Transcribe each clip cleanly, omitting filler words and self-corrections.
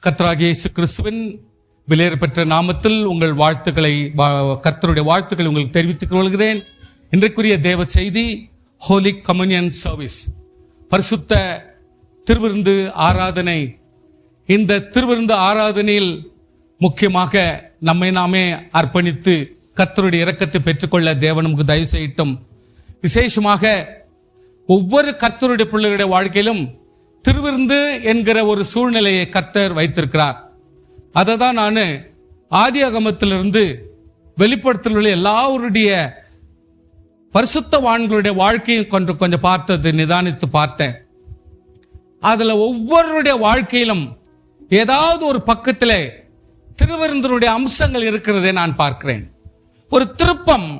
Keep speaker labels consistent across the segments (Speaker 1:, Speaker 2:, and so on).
Speaker 1: கர்த்தராகிய இயேசு கிறிஸ்துவின் விலையேறப்பெற்ற நாமத்தில் உங்கள் வாழ்த்துக்களை கர்த்தருடைய வாழ்த்துக்களை உங்களுக்கு தெரிவித்துக் கொள்கிறேன். இன்றைக்குரிய தேவ செய்தி ஹோலி கம்யூனியன் சர்வீஸ், பரிசுத்த திருவிருந்து ஆராதனை. இந்த திருவிருந்து ஆராதனையில் முக்கியமாக நம்மை நாமே அர்ப்பணித்து கர்த்தருடைய இரக்கத்தை பெற்றுக்கொள்ள தேவன் நமக்கு தயவு செய்யட்டும். விசேஷமாக ஒவ்வொரு கர்த்தருடைய பிள்ளைகளுடைய வாழ்க்கையிலும் திருவிருந்து என்கிற ஒரு சூழ்நிலையை கர்த்தர் வைத்திருக்கிறார். அதை தான் நான் ஆதியாகமத்திலிருந்து வெளிப்படுத்தல் உள்ள எல்லாருடைய பரிசுத்தவான்களுடைய வாழ்க்கையும் கொஞ்சம் பார்த்தது, நிதானித்து பார்த்தேன். அதுல ஒவ்வொருடைய வாழ்க்கையிலும் ஏதாவது ஒரு பக்கத்தில் திருவிருந்தினுடைய அம்சங்கள் இருக்கிறதை நான் பார்க்கிறேன். ஒரு திருப்பம்,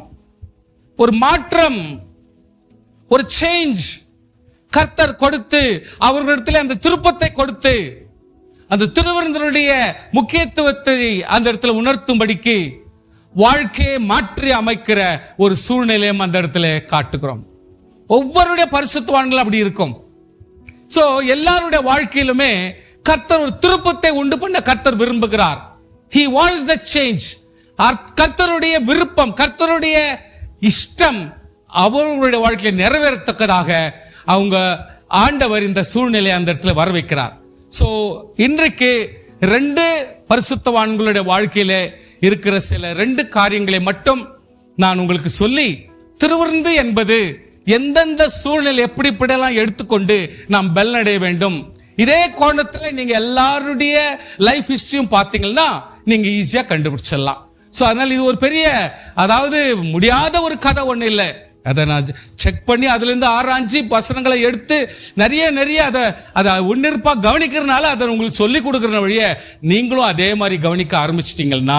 Speaker 1: ஒரு மாற்றம், ஒரு சேஞ்ச் கர்த்தர் கொடுத்து அவர்களிடத்தில் அந்த திருப்பத்தை கொடுத்து அந்த திருவிருந்தினுடைய முக்கியத்துவத்தை அந்த இடத்துல உணர்த்தும்படிக்கு வாழ்க்கையை மாற்றி அமைக்கிற ஒரு சூழ்நிலையும் அந்த இடத்துல காட்டுகிறோம். ஒவ்வொருடைய பரிசுத்தவான்கள் அப்படி இருக்கும். சோ எல்லாருடைய வாழ்க்கையிலுமே கர்த்தர் ஒரு திருப்பத்தை உண்டு பண்ண கர்த்தர் விரும்புகிறார். He wants the change. கர்த்தருடைய விருப்பம், கர்த்தருடைய இஷ்டம் அவர்களுடைய வாழ்க்கையை நிறைவேறத்தக்கதாக அவங்க ஆண்டவர் இந்த சூழ்நிலையை அந்த இடத்துல வர வைக்கிறார். சோ இன்றைக்கு ரெண்டு பரிசுத்தவான்களுடைய வாழ்க்கையில இருக்கிற சில ரெண்டு காரியங்களை மட்டும் நான் உங்களுக்கு சொல்லி, திருவிருந்து என்பது எந்தெந்த சூழ்நிலை எப்படிப்படலாம் எடுத்துக்கொண்டு நாம் பலனடைய வேண்டும். இதே கோணத்துல நீங்க எல்லாருடைய லைஃப் ஹிஸ்டரியும் பார்த்தீங்கன்னா நீங்க ஈஸியா கண்டுபிடிச்சிடலாம். சோ அதனால இது ஒரு பெரிய, அதாவது முடியாத ஒரு கதை ஒண்ணு இல்லை. அதை நான் செக் பண்ணி அதுல இருந்து ஆராய்ச்சி வசனங்களை எடுத்து நிறைய அதை உன்னிருப்பா கவனிக்கிறதுனால அதை உங்களுக்கு சொல்லி கொடுக்கிற வழிய நீங்களும் அதே மாதிரி கவனிக்க ஆரம்பிச்சிட்டீங்கன்னா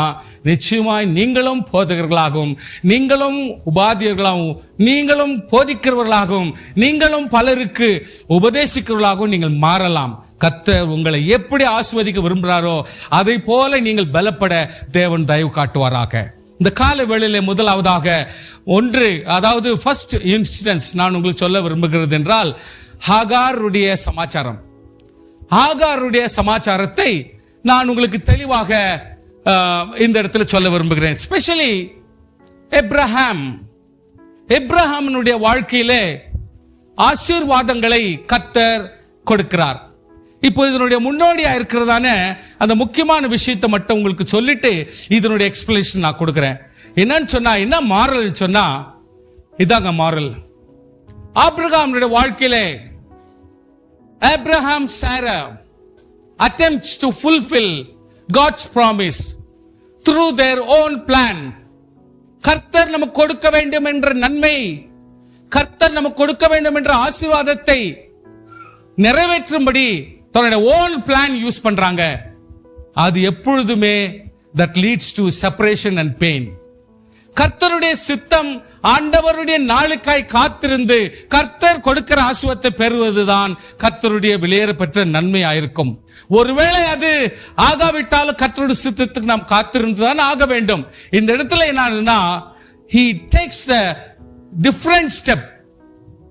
Speaker 1: நிச்சயமாய் நீங்களும் போதகர்களாகவும், நீங்களும் உபாத்தியர்களாகவும், நீங்களும் போதிக்கிறவர்களாகவும், நீங்களும் பலருக்கு உபதேசிக்கிறவர்களாகவும் நீங்கள் மாறலாம். கர்த்தர் உங்களை எப்படி ஆசீர்வதிக்க விரும்புகிறாரோ அதை போல நீங்கள் பலப்பட தேவன் தயவு காட்டுவாராக. இந்த கால வேளையிலே முதலாவதாக ஒன்று, அதாவது ஃபர்ஸ்ட் இன்சிடென்ட்ஸ் நான் உங்களுக்கு சொல்ல விரும்புகிறது என்றால் ஹாகாருடைய சமாச்சாரம். ஹாகாருடைய சமாச்சாரத்தை நான் உங்களுக்கு தெளிவாக இந்த இடத்துல சொல்ல விரும்புகிறேன். ஸ்பெஷலி எப்ரஹாமினுடைய வாழ்க்கையிலே ஆசீர்வாதங்களை கர்த்தர் கொடுக்கிறார். இப்போ இதனுடைய முன்னோடியா இருக்கிறதான அந்த முக்கியமான விஷயத்தை மட்டும் உங்களுக்கு சொல்லிட்டு இதனுடைய எக்ஸ்பிளேஷன் நான் கொடுக்கிறேன். என்னன்னு சொன்னா, என்ன மாரல் சொன்னா இதாங்க மாரல். ஆபிரகாமுடைய வாழ்க்கையிலே Abraham Sarah attempts to fulfill God's promise through their own plan. கர்த்தர் நமக்கு கொடுக்க வேண்டும் என்ற நன்மை, கர்த்தர் நமக்கு கொடுக்க வேண்டும் என்ற ஆசீர்வாதத்தை நிறைவேற்றும்படி தன்னுடைய ஓன் பிளான் யூஸ் பண்றாங்க. அது எப்பொழுதுமே that leads to separation and pain. கர்த்தருடைய சித்தம் ஆண்டவருடைய நாளுக்காய் காத்திருந்து கர்த்தர் கொடுக்கிற ஆசீர்வாதத்தை பெறுவதுதான் கர்த்தருடைய விலையேறப்பெற்ற நன்மையாயிருக்கும். ஒருவேளை அது ஆகாவிட்டாலும் கர்த்தருடைய சித்தத்துக்கு நாம் காத்திருந்துதான் ஆக வேண்டும். இந்த இடத்துல என்னன்னா, he takes the different step.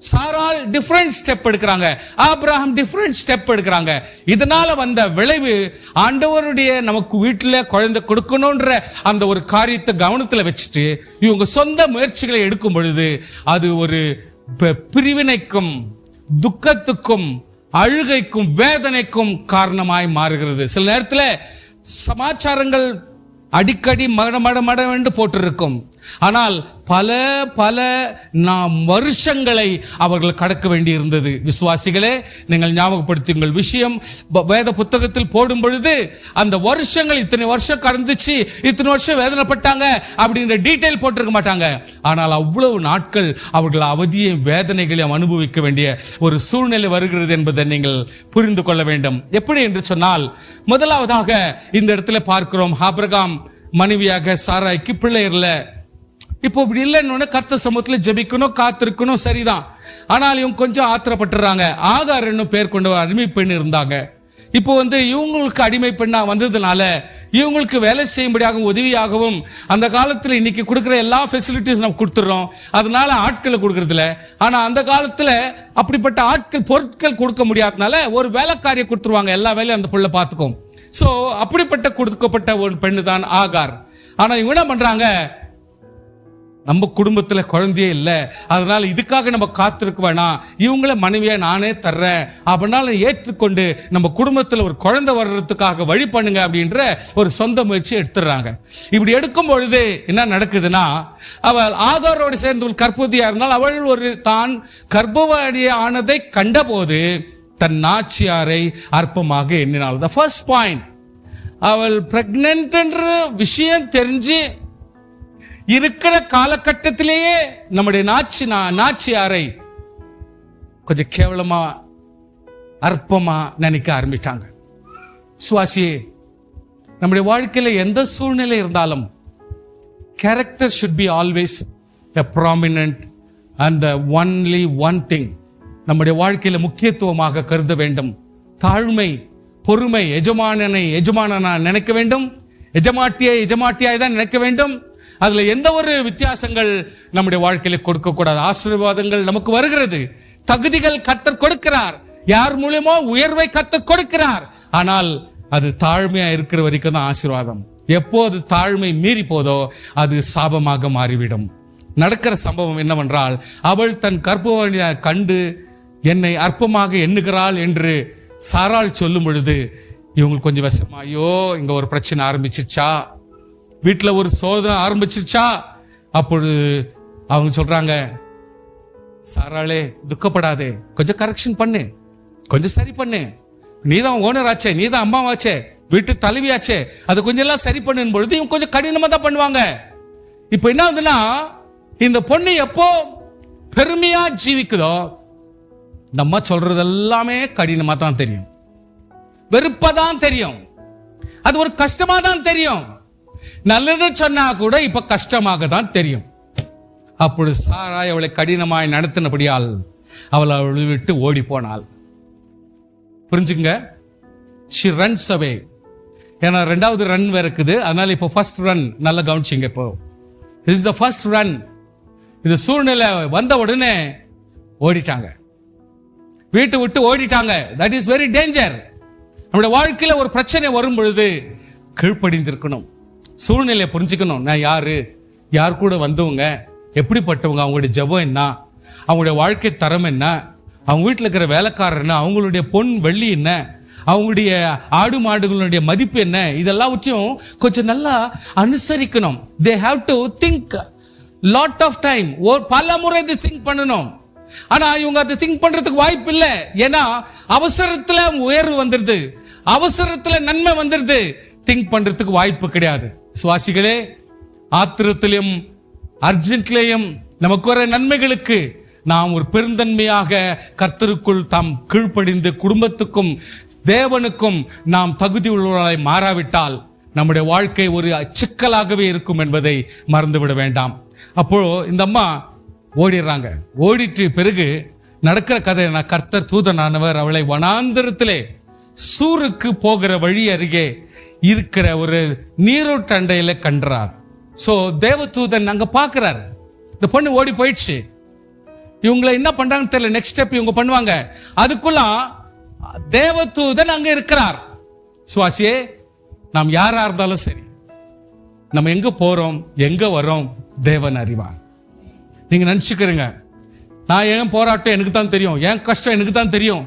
Speaker 1: சாரால் டிஃபரண்ட் ஸ்டெப் எடுக்கிறாங்க, ஆபிரகாம் டிஃபரண்ட் ஸ்டெப் எடுக்கிறாங்க. இதனால வந்த விளைவு ஆண்டவருடைய நமக்கு வீட்டில் குழந்தை கொடுக்கணும்ன்ற அந்த ஒரு காரியத்தை கவனத்தில் வச்சுட்டு இவங்க சொந்த முயற்சிகளை எடுக்கும் பொழுது அது ஒரு பிரிவினைக்கும், துக்கத்துக்கும், அழுகைக்கும், வேதனைக்கும் காரணமாய் மாறுகிறது. சில நேரத்தில் சமாச்சாரங்கள் அடிக்கடி மட என்று போட்டிருக்கும். ஆனால் பல வருஷங்களை அவர்கள் கடக்க வேண்டி இருந்தது. விசுவாசிகளே, நீங்கள் ஞாபகப்படுத்துங்கள், விஷயம் வேத புத்தகத்தில் போடும் பொழுது அந்த வருஷங்கள் இத்தனை வருஷம் கடந்துச்சு, இத்தனை வருஷம் வேதனைப்பட்டாங்க அப்படிங்கிற டீட்டெயில் போட்டிருக்க மாட்டாங்க. ஆனால் அவ்வளவு நாட்கள் அவர்கள் அவதியையும் வேதனைகளையும் அனுபவிக்க வேண்டிய ஒரு சூழ்நிலை வருகிறது என்பதை நீங்கள் புரிந்து கொள்ள வேண்டும். எப்படி என்று சொன்னால், முதலாவதாக இந்த இடத்துல பார்க்கிறோம், ஆபிரகாம் மனைவியாக சாராய்க்கு பிள்ளை இல்லை. இப்போ இப்படி இல்லைன்னு கர்த்தர் சமூகத்தில் ஜெபிக்கணும், காத்திருக்கணும், சரிதான். ஆனால் இவங்க கொஞ்சம் ஆத்திரப்பட்டுறாங்க. ஆகார் என்னும் பேர் கொண்ட ஒரு அடிமை பெண் இருந்தாங்க. இப்போ இவங்களுக்கு அடிமை பெண்ணா வந்ததுனால இவங்களுக்கு வேலை செய்யும்படியாகவும் உதவியாகவும் அந்த காலத்தில் இன்னைக்கு கொடுக்குற எல்லா ஃபெசிலிட்டிஸ் நம்ம கொடுத்துறோம். அதனால ஆட்களை கொடுக்கறதுல, ஆனா அந்த காலத்துல அப்படிப்பட்ட ஆட்கள் பொருட்கள் கொடுக்க முடியாதனால ஒரு வேலைக்காரியை கொடுத்துருவாங்க, எல்லா வேலையும் அந்த புள்ள பார்த்துக்கும். சோ அப்படிப்பட்ட கொடுக்கப்பட்ட ஒரு பெண்ணு தான் ஆகார். ஆனா இவங்க என்ன பண்றாங்க, நம்ம குடும்பத்துல குழந்தையே இல்லை, அதனால இதுக்காக நம்ம காத்திருக்க வேணாம், இவங்கள மனைவியா நானே தர்றேன் அப்படின்னால ஏற்றுக்கொண்டு நம்ம குடும்பத்துல ஒரு குழந்தை வர்றதுக்காக வழி பண்ணுங்க அப்படின்ற ஒரு சொந்த முயற்சி எடுத்துடுறாங்க. இப்படி எடுக்கும் பொழுது என்ன நடக்குதுன்னா, அவள் ஆகாரோடு சேர்ந்து ஒரு கர்ப்பவதியா இருந்தால் அவள் ஒரு தான் கர்ப்பவதி ஆனதை கண்டபோது தன் நாச்சியாரை அற்பமாக எண்ணினாள். த ஃபர்ஸ்ட் பாயிண்ட், அவள் பிரெக்னன்ட் என்ற விஷயம் தெரிஞ்சு இருக்கிற காலகட்டத்திலேயே நம்முடைய நாச்சியாரை கொஞ்சம் கேவலமா அற்பமா நினைக்க ஆரம்பிட்டாங்க. சுவாசியே, நம்முடைய வாழ்க்கையில எந்த சூழ்நிலை இருந்தாலும் character should be always a prominent and the only one thing நம்முடைய வாழ்க்கையில முக்கியத்துவமாக கருத வேண்டும். தாழ்மை, பொறுமை, எஜமானனா நினைக்க வேண்டும், எஜமாட்டியாய் தான் நினைக்க வேண்டும். அதுல எந்த ஒரு வித்தியாசங்கள் நம்முடைய வாழ்க்கையில கொடுக்க கூடாது. ஆசீர்வாதங்கள் நமக்கு வருகிறது, தகுதிகள் கர்த்தர் கொடுக்கிறார், யார் மூலமோ உயர்வை கர்த்தர் கொடுக்கிறார். ஆனால் அது தாழ்மையா இருக்கிற வரைக்கும் தான் ஆசீர்வாதம். எப்போது தாழ்மை மீறி போதோ அது சாபமாக மாறிவிடும். நடக்கிற சம்பவம் என்னவென்றால், அவள் தன் கர்ப்பவதியை கண்டு என்னை அற்பமாக எண்ணுகிறாள் என்று சாராள் சொல்லும் பொழுது இவங்களுக்கு கொஞ்சம் விஷமா, ஐயோ இங்க ஒரு பிரச்சனை ஆரம்பிச்சிருச்சா, வீட்டுல ஒரு சோதனை ஆரம்பிச்சிருச்சா. அப்பொழுது அவங்க சொல்றாங்க, சாராளே துக்கப்படாதே, கொஞ்சம் கரெக்ஷன் பண்ணு, கொஞ்சம் சரி பண்ணு, நீதான் ஓனர் ஆச்சே, நீதான் அம்மாவாச்சே, வீட்டு தலைவியாச்சே, அது கொஞ்சம் எல்லாம் சரி பண்ணும் பொழுது இவங்க கொஞ்சம் கடினமா தான் பண்ணுவாங்க. இப்ப என்ன ஆகுதுன்னா, இந்த பொண்ணு எப்போ பெருமையா ஜீவிக்குதோ நம்ம சொல்றது எல்லாமே கடினமா தான் தெரியும், வெறுப்பதான் தெரியும், அது ஒரு கஷ்டமா தான் தெரியும். நல்லது சொன்னா கூட இப்ப கஷ்டமாக தான் தெரியும். அப்பொழுது சாராய் அவளை கடினமாய் நடத்தினபடியால் அவளை விட்டு ஓடி போனாள். புரிஞ்சுங்க, she runs away. ஏன்னா ரெண்டாவது ரன் இருக்குது, அதனால இப்போ ஃபர்ஸ்ட் ரன் நல்லா கவனிச்சிங்க. இப்போ this is the first run. இந்த சூழ்நிலை வந்த உடனே ஓடிட்டாங்க, வீட்டை விட்டு ஓடிட்டாங்க. that is very danger. நம்முடைய வாழ்க்கையில ஒரு பிரச்சனை வரும் பொழுது கீழ்ப்படிந்திருக்கணும், சூழ்நிலையை புரிஞ்சுக்கணும். நான் யார் கூட வந்தவங்க, எப்படிப்பட்டவங்க, அவங்களுடைய ஜெபம் என்ன, அவங்களுடைய வாழ்க்கை தரம் என்ன, அவங்க வீட்டில் இருக்கிற வேலைக்காரர் என்ன, அவங்களுடைய பொன் வெள்ளி என்ன, அவங்களுடைய ஆடு மாடுகளுடைய மதிப்பு என்ன, இதெல்லாம் வச்சும் கொஞ்சம் நல்லா அனுசரிக்கணும். they have to think lot of time, பல முறை திங்க் பண்ணணும். ஆனா இவங்க அதை திங்க் பண்றதுக்கு வாய்ப்பு இல்லை. ஏன்னா அவசரத்துல உயர்வு வந்துருது, அவசரத்துல நன்மை வந்துருது, திங்க் பண்றதுக்கு வாய்ப்பு கிடையாது. சுவாசிகளே, ஆத்திரத்திலும் அர்ஜென்ட்லேயும் நமக்கு வர நன்மைகளுக்கு நாம் ஒரு பெருந்தன்மையாக கர்த்தருக்குள் தாம் கீழ்ப்படிந்து குடும்பத்துக்கும் தேவனுக்கும் நாம் தகுதி உள்ளவர்களாய் மாறாவிட்டால் நம்முடைய வாழ்க்கை ஒரு சிக்கலாகவே இருக்கும் என்பதை மறந்துவிட வேண்டாம். அப்போ இந்த அம்மா ஓடிடுறாங்க. ஓடிட்டு பிறகு நடக்கிற கதை, கர்த்தர் தூதனானவர் அவளை வனாந்தரத்திலே சூருக்கு போகிற வழி அருகே இருக்கிற ஒரு நீரோட்டண்டையில கண்டார். சோ தேவதூதன் அங்க பாக்குறார், இந்த பொண்ணு ஓடி போயிடுச்சு, இவங்களை என்ன பண்றாங்கன்னு தெரியல, நெக்ஸ்ட் ஸ்டெப் இவங்க பண்ணுவாங்க. அதுக்குள்ள தேவதூதன் அங்க இருக்கிறார். சுவாசியே, நாம் யாரா இருந்தாலும் சரி, நம்ம எங்க போறோம் எங்க வரோம் தேவன் அறிவார். நீங்க நினைச்சுக்கிறீங்க, நான் என் போராட்டம் எனக்கு தான் தெரியும், என் கஷ்டம் எனக்கு தான் தெரியும்,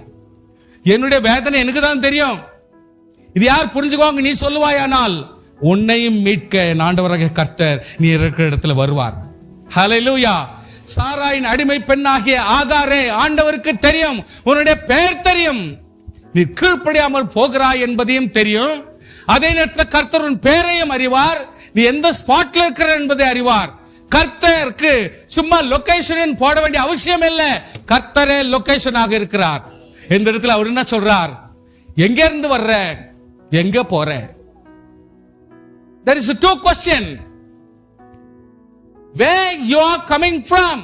Speaker 1: என்னுடைய வேதனை எனக்கு தான் தெரியும், இது யார் புரிஞ்சுக்குவாங்க நீ சொல்லுவாயானால் உன்னையும் மீட்க ஆண்டவராகிய கர்த்தர் நீ இருக்கிற இடத்துல வருவார். ஹல்லேலூயா. சாராயின் அடிமை பெண்ணாகிய ஆகாரே, ஆண்டவருக்கு தெரியும், உன்னுடைய பெயர் தெரியும், நீ கீழ்ப்படியாமல் போகிறாய் என்பதையும் தெரியும். அதே நேரத்தில் கர்த்தர் உன் பெயரையும் அறிவார், நீ எந்த ஸ்பாட்ல இருக்கிற என்பதை அறிவார். கர்த்தருக்கு சும்மா லொகேஷன் போட வேண்டிய அவசியம் இல்லை, கர்த்தரே லொகேஷனாக இருக்கிறார். இந்த இடத்துல அவர் என்ன சொல்றார், எங்க இருந்து வர்ற, எங்க போற? There is a two question. Where you are coming from,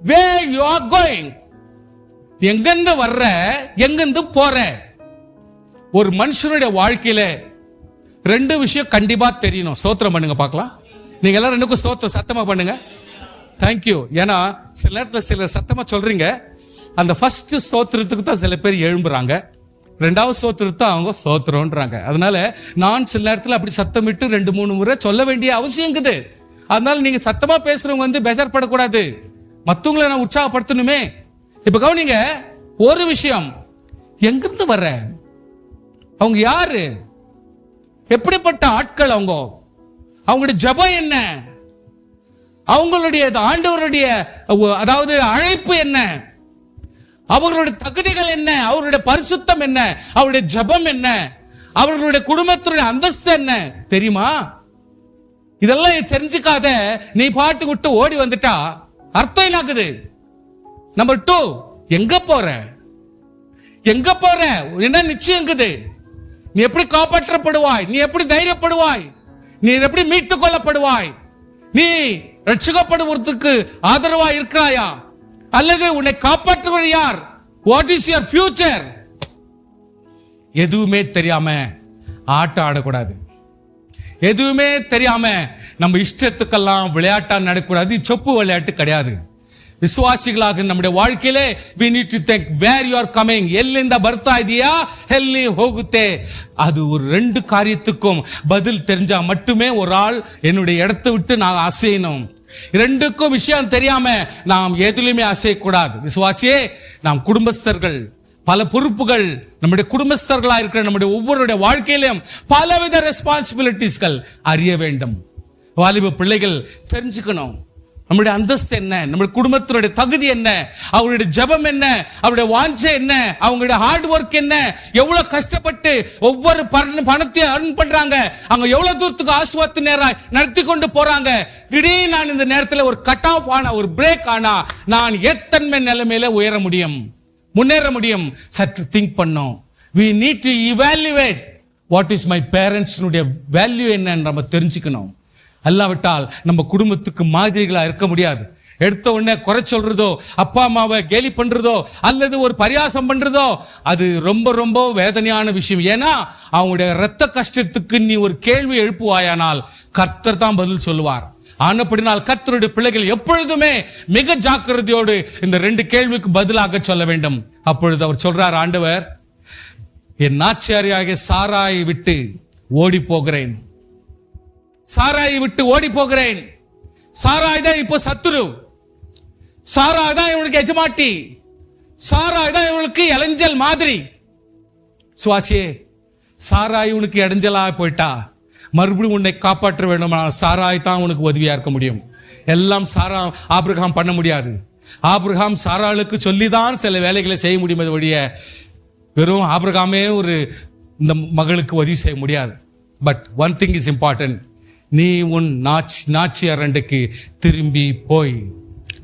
Speaker 1: where you are going. எங்கிருந்து வர்ற, எங்கிருந்து போற? ஒரு மனுஷனுடைய வாழ்க்கையில ரெண்டு விஷயம் கண்டிப்பா தெரியணும். ஸ்தோத்திரம் பண்ணுங்க பார்க்கலாம். நீங்க எல்லாரும் ரெண்டுக்கும் ஸ்தோத்திரம் சத்தமா பண்ணுங்க. தேங்க்யூ. ஏன்னா சில நேரத்தில் சில சத்தமா சொல்றீங்க, அந்த ஃபர்ஸ்ட் ஸ்தோத்திரத்துக்கு தான் சில பேர் எழும்புறாங்க. ரெண்டாவது சோத்திரத்தை அவங்க சோத்திரம்ன்றாங்க. அதனால நான் சில நேரத்தில் அப்படி சத்தமிட்டு 2-3 முறை சொல்ல வேண்டிய அவசியம் இருக்குது. அதனால நீங்க சத்தமா பேசுறவங்க வந்து பேஜார்படக்கூடாது. மற்றவங்களை நான் உற்சாகப்படுத்தணுமே. இப்ப கவனிங்க, ஒரு விஷயம், எங்கிருந்து வர்ற, அவங்க யாரு, எப்படிப்பட்ட ஆட்கள், அவங்களுடைய ஜெபம் என்ன, அவங்களுடைய ஆண்டவருடைய அதாவது அழைப்பு என்ன, அவர்களுடைய தகுதிகள் என்ன, அவருடைய பரிசுத்தம் என்ன, அவருடைய ஜெபம் என்ன, அவர்களுடைய குடும்பத்துடைய அந்தஸ்து என்ன தெரியுமா? இதெல்லாம் தெரிஞ்சுக்காத நீ பாட்டு விட்டு ஓடி வந்துட்டா அர்த்தம் என்னாக்குது? நம்பர் 2, எங்க போற, என்ன நிச்சயங்குது? நீ எப்படி காப்பாற்றப்படுவாய், நீ எப்படி தைரியப்படுவாய், நீ எப்படி மீட்டுக் கொள்ளப்படுவாய், நீ ரட்சிக்கப்படுவதற்கு ஆதரவா இருக்கிறாயா, அல்லது உன்னை காப்பாற்றுவது யார்? What is your future? எதுவுமே தெரியாம ஆட்டம் ஆடக்கூடாது. எதுவுமே தெரியாம நம்ம இஷ்டத்துக்கெல்லாம் விளையாட்டா நடக்கூடாது. சொப்பு விளையாட்டு கிடையாது. ವಿಶ್ವಾಸಿಗಳಾಗಿ ನಮ್ಮ வாழ்க்கையிலே we need to think where you are coming. ಎಲ್ಲಿಂದ ಬರ್ತಾ ಇದೀಯಾ, ಎಲ್ಲಿ ಹೋಗುತ್ತೆ. அது ஒரு 2 காரியத்துக்கும் பதில் தெரிஞ்சா மட்டுமே ஒரு ஆள் என்னுடைய இடத்தை விட்டு நான் அசையணும். 2க்கும் விஷயம் தெரியாம நாம் எதிலுமே அசையக்கூடாது. விசுவாசியே, நாம் குடும்பஸ்தர்கள், பல பொறுப்புகள் நம்முடைய குடும்பஸ்தர்களா இருக்கிற நம்முடைய ஒவ்வொருடைய வாழ்க்கையிலும் பலவித ரெஸ்பான்சிபிலிட்டிஸ்கள் அறிய வேண்டும். வாலிப பிள்ளைகள் தெரிஞ்சுக்கணும் நம்முடைய அந்தஸ்து என்ன, நம்முடைய குடும்பத்தினுடைய தகுதி என்ன, அவருடைய ஜெபம் என்ன, அவருடைய வாஞ்சை என்ன, அவங்களுடைய ஹார்ட் ஒர்க் என்ன, எவ்வளவு கஷ்டப்பட்டு ஒவ்வொரு பணத்தையும் அர்ன் பண்றாங்க, அவங்க எவ்வளவு தூரத்துக்கு ஆசுவாத்து நேரம் நடத்தி கொண்டு போறாங்க. திடீர்னு நான் இந்த நேரத்தில் ஒரு கட் ஆஃப் ஆனா, ஒரு பிரேக் ஆனா நான் எத்தன்மை நிலைமையில உயர முடியும், முன்னேற முடியும். சற்று திங்க் பண்ணோம். we need to evaluate what is my parents value என்னன்னு நம்ம தெரிஞ்சுக்கணும். அல்லாவிட்டால் நம்ம குடும்பத்துக்கு மாதிரிகளா இருக்க முடியாது. எடுத்த உடனே குறை சொல்றதோ, அப்பா அம்மாவை கேலி பண்றதோ, அல்லது ஒரு பரியாசம் பண்றதோ, அது ரொம்ப ரொம்ப வேதனையான விஷயம். ஏன்னா அவங்களுடைய இரத்த கஷ்டத்துக்கு நீ ஒரு கேள்வி எழுப்புவாயானால் கர்த்தர் தான் பதில் சொல்லுவார். ஆனப்படினால் கர்த்தருடைய பிள்ளைகள் எப்பொழுதுமே மிக ஜாக்கிரதையோடு இந்த 2 கேள்விக்கு பதிலாக சொல்ல வேண்டும். அப்பொழுது அவர் சொல்றார், ஆண்டவர், என் நாச்சியாரியாகிய சாராயை விட்டு ஓடி போகிறேன், சாராயை விட்டு ஓடி போகிறேன். சாராய் தான் இப்போ சத்துரு, சாராய் தான் இவளுக்கு எஜமாட்டி, சாராய் தான் இவளுக்கு இளைஞல் மாதிரி. சுவாசியே, சாராய் உனக்கு இடைஞ்சலா போயிட்டா மறுபடியும் உன்னை காப்பாற்ற வேண்டும். சாராய் தான் உனக்கு உதவியா இருக்க முடியும். எல்லாம் ஆபிரகாம் பண்ண முடியாது. ஆபிரகாம் சாராளுக்கு சொல்லிதான் சில வேலைகளை செய்ய முடியும். அது வழிய வெறும் ஆபிரகாமே இந்த மகளுக்கு உதவி செய்ய முடியாது. But one thing is important, நீ உன் நாச்சியார் அண்டைக்கு திரும்பி போய்.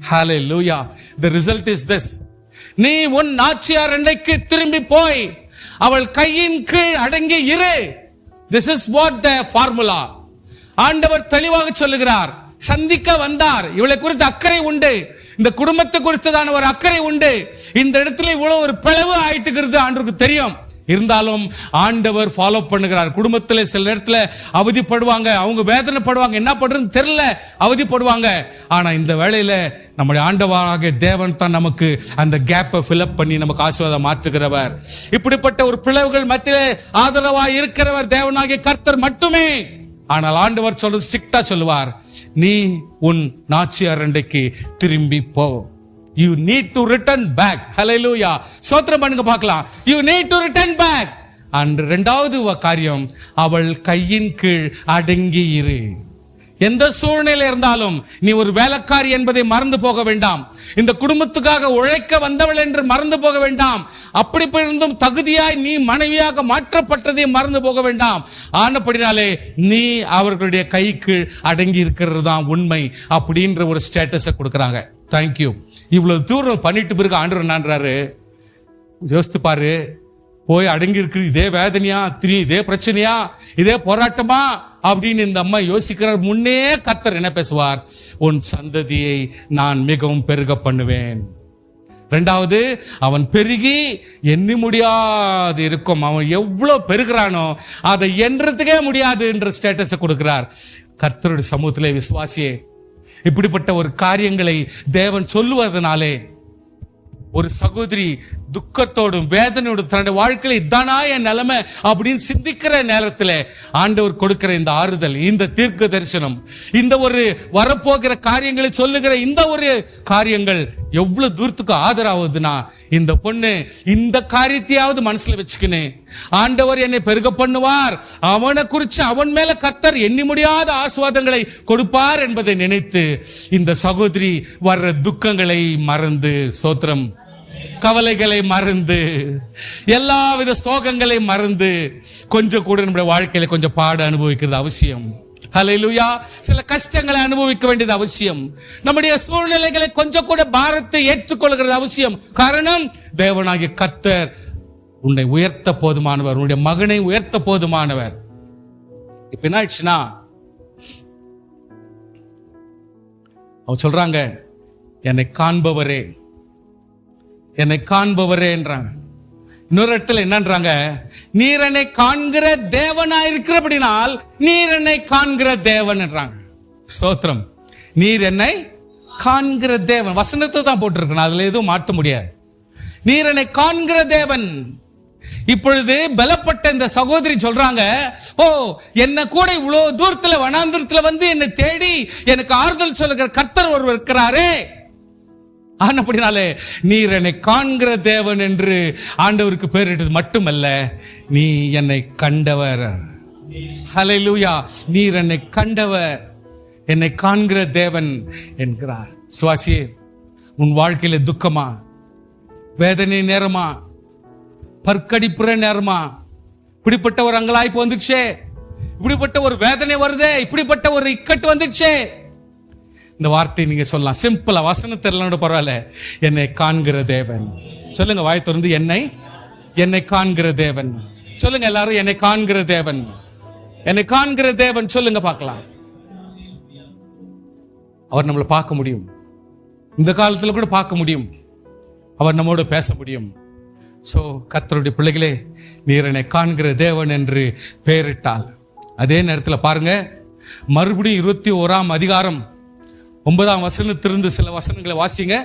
Speaker 1: ஹல்லேலூயா. the result is this, நீ உன் நாச்சியார் அண்டைக்கு திரும்பி போய் அவள் கையின் கீழ் அடங்கி இரு. this is what the formula. ஆண்டவர் தெளிவாக சொல்லுகிறார். சந்திக்க வந்தார், இவளை குறித்து அக்கறை உண்டு, இந்த குடும்பத்தை குறித்ததான ஒரு அக்கறை உண்டு. இந்த இடத்துல இவ்வளவு ஒரு பிளவு ஆயிட்டுக்கிறது ஆண்டவருக்கு தெரியும். இருந்தாலும் ஆண்டவர் ஃபாலோ பண்ணுகிறார். குடும்பத்தில் சில நேரத்துல அவதிப்படுவாங்க, அவங்க வேதனைப்படுவாங்க, என்ன பண்றதுன்னு தெரியல, அவதிப்படுவாங்க. ஆனா இந்த வேளையில நம்முடைய ஆண்டவராக தேவன் தான் நமக்கு அந்த கேப்பை ஃபில்அப் பண்ணி நமக்கு ஆசீர்வாதம் மாற்றுகிறவர். இப்படிப்பட்ட ஒரு பிளவுகள் மத்தியிலே ஆதரவாய் இருக்கிறவர் தேவனாகிய கர்த்தர் மட்டுமே. ஆனால் ஆண்டவர் சொல்றது ஸ்ட்ரிக்டா சொல்லுவார், நீ உன் நாச்சியார் அண்டைக்கு திரும்பி போ. You need to return back. Hallelujah. சோத்திரம் பண்ணுங்க பார்க்கலாம். You need to return back. and 2வது காரியம், அவள் கையின் கீழ் அடங்கி இரு. எந்த சூழ்நிலை இருந்தாலும் நீ ஒரு வேலைக்காரி என்பதை மறந்து போக வேண்டாம். இந்த குடும்பத்துக்காக உழைக்க வந்தவள் என்று மறந்து போக வேண்டாம். அப்படி இருந்தும் தகுதியாய் நீ மனைவியாக மாற்றப்பட்டதை மறந்து போக வேண்டாம். ஆனப்படினாலே நீ அவர்களுடைய கைக்கு அடங்கி இருக்கிறது தான் உண்மை அப்படின்ற ஒரு ஸ்டேட்டஸை கொடுக்குறாங்க. தேங்க்யூ. இவ்வளவு தூரம் பண்ணிட்டு பிறகு ஆண்டவர் என்னன்றாரு, யோசித்து பாரு, போய் அடங்கி இருக்கு, இதே வேதனையா, இதே பிரச்சனையா, இதே போராட்டமா அப்படின்னு இந்த அம்மா யோசிக்கிறார். முன்னே கர்த்தர் என்ன பேசுவார், உன் சந்ததியை நான் மிகவும் பெருக பண்ணுவேன். 2வது, அவன் பெருகி எண்ணி முடியாது இருக்கும். அவன் எவ்வளவு பெருகிறானோ அதை எண்றதுக்கே முடியாது என்ற ஸ்டேட்டஸை கொடுக்கிறார். கர்த்தருடைய சமூகத்திலே விசுவாசியே, இப்படிப்பட்ட ஒரு காரியங்களை தேவன் சொல்லுவதனாலே ஒரு சகோதரி துக்கத்தோடும் வேதனையோடும் தன்னுடைய வாழ்க்கையில இதானா என் நிலைமை அப்படின்னு சிந்திக்கிற நேரத்தில் ஆண்டவர் கொடுக்கிற இந்த ஆறுதல், இந்த தீர்க்க தரிசனம், இந்த ஒரு வரப்போகிற காரியங்களை சொல்லுகிற இந்த ஒரு காரியங்கள் எவ்வளவு தூரத்துக்கு ஆதரவாகுதுன்னா, இந்த பொண்ணு இந்த காரியத்தையாவது மனசுல வச்சுக்கின்னு ஆண்டவர் என்னை பெருக பண்ணுவார், அவனை குறித்து அவன் மேல கர்த்தர் எண்ணி முடியாத ஆசீர்வாதங்களை கொடுப்பார் என்பதை நினைத்து இந்த சகோதரி வர்ற துக்கங்களை மறந்து, ஸ்தோத்திரம், கவலைகளை மறந்து, எல்லாவித சோகங்களை மறந்து கொஞ்சம் கூட நம்முடைய வாழ்க்கையில கொஞ்சம் பாட அனுபவிக்கிறது அவசியம். ஹல்லேலூயா. சில கஷ்டங்களை அனுபவிக்க வேண்டியது அவசியம். நம்முடைய சூழ்நிலைகளை கொஞ்சம் கூட பாரத்தை ஏற்றுக்கொள்கிறது அவசியம். காரணம், தேவனாகிய கர்த்தர் உன்னை உயர்த்த போதுமானவர், உன்னுடைய மகனை உயர்த்த போதுமானவர். இப்ப என்ன ஆயிடுச்சுன்னா, அவங்க சொல்றாங்க, என்னை காண்பவரே, என்னை காண்பவரே என்றாங்க. இன்னொரு இடத்துல என்னன்றாங்க, நீர் என்னை காண்கிற தேவனா இருக்கிறபடினால் நீர் என்னை காண்கிற தேவன் என்றாங்க. ஸ்தோத்திரம். நீர் என்னை காண்கிற தேவன், வசனத்தை தான் போட்டிருக்கணும், அதுல எதுவும் மாற்ற முடியாது. நீர் என்னை காண்கிற தேவன். இப்பொழுது பலப்பட்ட இந்த சகோதரி சொல்றாங்க, ஓ, என்ன கூட இவ்வளவு தூரத்துல வனாந்திரத்துல வந்து என்னை தேடி எனக்கு ஆறுதல் சொல்லுகிற கர்த்தர் ஒருவர் இருக்கிறாரே, ஆனபடினாலே நீர் என்னை காண்கிற தேவன் என்று ஆண்டவருக்கு பெயரிட்டது மட்டுமல்ல, நீ என்னை கண்டவர். ஹல்லேலூயா. நீர் என்னை கண்டவர், என்னை காண்கிற தேவன் என்கிறார். சுவாசியே, உன் வாழ்க்கையில துக்கமா, வேதனை நேரமா, பற்கடிப்புற நேரமா, இப்படிப்பட்ட ஒரு அங்கலாய்ப்பு வந்துச்சே, இப்படிப்பட்ட ஒரு வேதனை வருதே, இப்படிப்பட்ட ஒரு இக்கட்டு வந்துச்சே, இந்த வார்த்தை நீங்க சொல்லலாம் சிம்பிளா, வசனம் தெரியல பரவாயில்ல, என்னை காண்கிற தேவன். சொல்லுங்க வாய் திறந்து, என்னை காண்கிற தேவன் சொல்லுங்க எல்லாரும், என்னை காண்கிற தேவன், என்னை காண்கிற தேவன் சொல்லுங்க பார்க்கலாம். அவர் நம்மளை பார்க்க முடியும், இந்த காலத்துல கூட பார்க்க முடியும், அவர் நம்மோடு பேச முடியும். சோ கர்த்தருடைய பிள்ளைகளே, நீர் என்னை காண்கிற தேவன் என்று பெயரிட்டால், அதே நேரத்தில் பாருங்க, மறுபடியும் 21ஆம் அதிகாரம் 9ஆம் வசனத்திலிருந்து சில வசனங்களை வாசிங்க.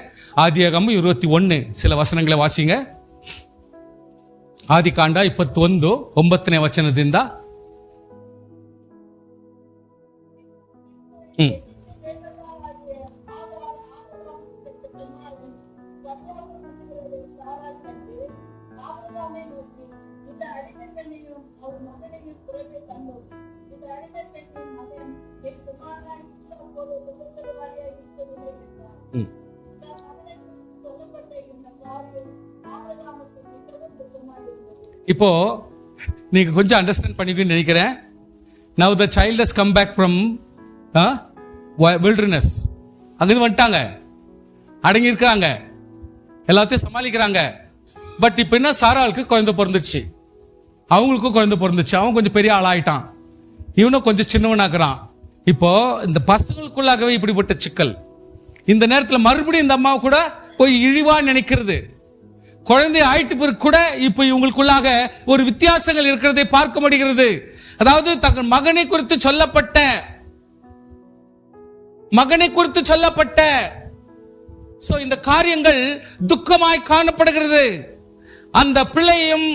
Speaker 1: ஆதியாகமம் 21 சில வசனங்களை வாசிங்க. ಆದಿಕಾಂಡ 21 9ನೇ ವಚನದಿಂದ இப்போ நீங்க கொஞ்சம் அண்டர்ஸ்டாண்ட் பண்ணிக்கணும்னு நினைக்கிறேன். Now the child has come back from wilderness. அங்கிருந்து வந்துட்டாங்க, அடங்கி இருக்காங்க, எல்லாத்தையும் சமாளிக்கிறாங்க. பட் இப்ப என்ன, சாராளுக்கு குழந்தை பிறந்துச்சு, அவங்களுக்கும் குழந்தை பிறந்துச்சு, அவன் கொஞ்சம் பெரிய ஆளாயிட்டான், இவனும் கொஞ்சம் சின்னவனாக்குறான். இப்போ இந்த பசங்களுக்குள்ளாகவே இப்படிப்பட்ட சிக்கல். இந்த நேரத்தில் மறுபடியும் இந்த அம்மாவை கூட போய் இழிவா நினைக்கிறது, குழந்தை ஆயிட்டு பிறகு கூட இப்ப இவங்களுக்குள்ளாக ஒரு வித்தியாசங்கள் இருக்கிறதை பார்க்க முடிகிறது. அதாவது தன் மகனை குறித்து சொல்லப்பட்ட இந்த காரியங்கள் துக்கமாய் காணப்படுகிறது. அந்த பிள்ளையும்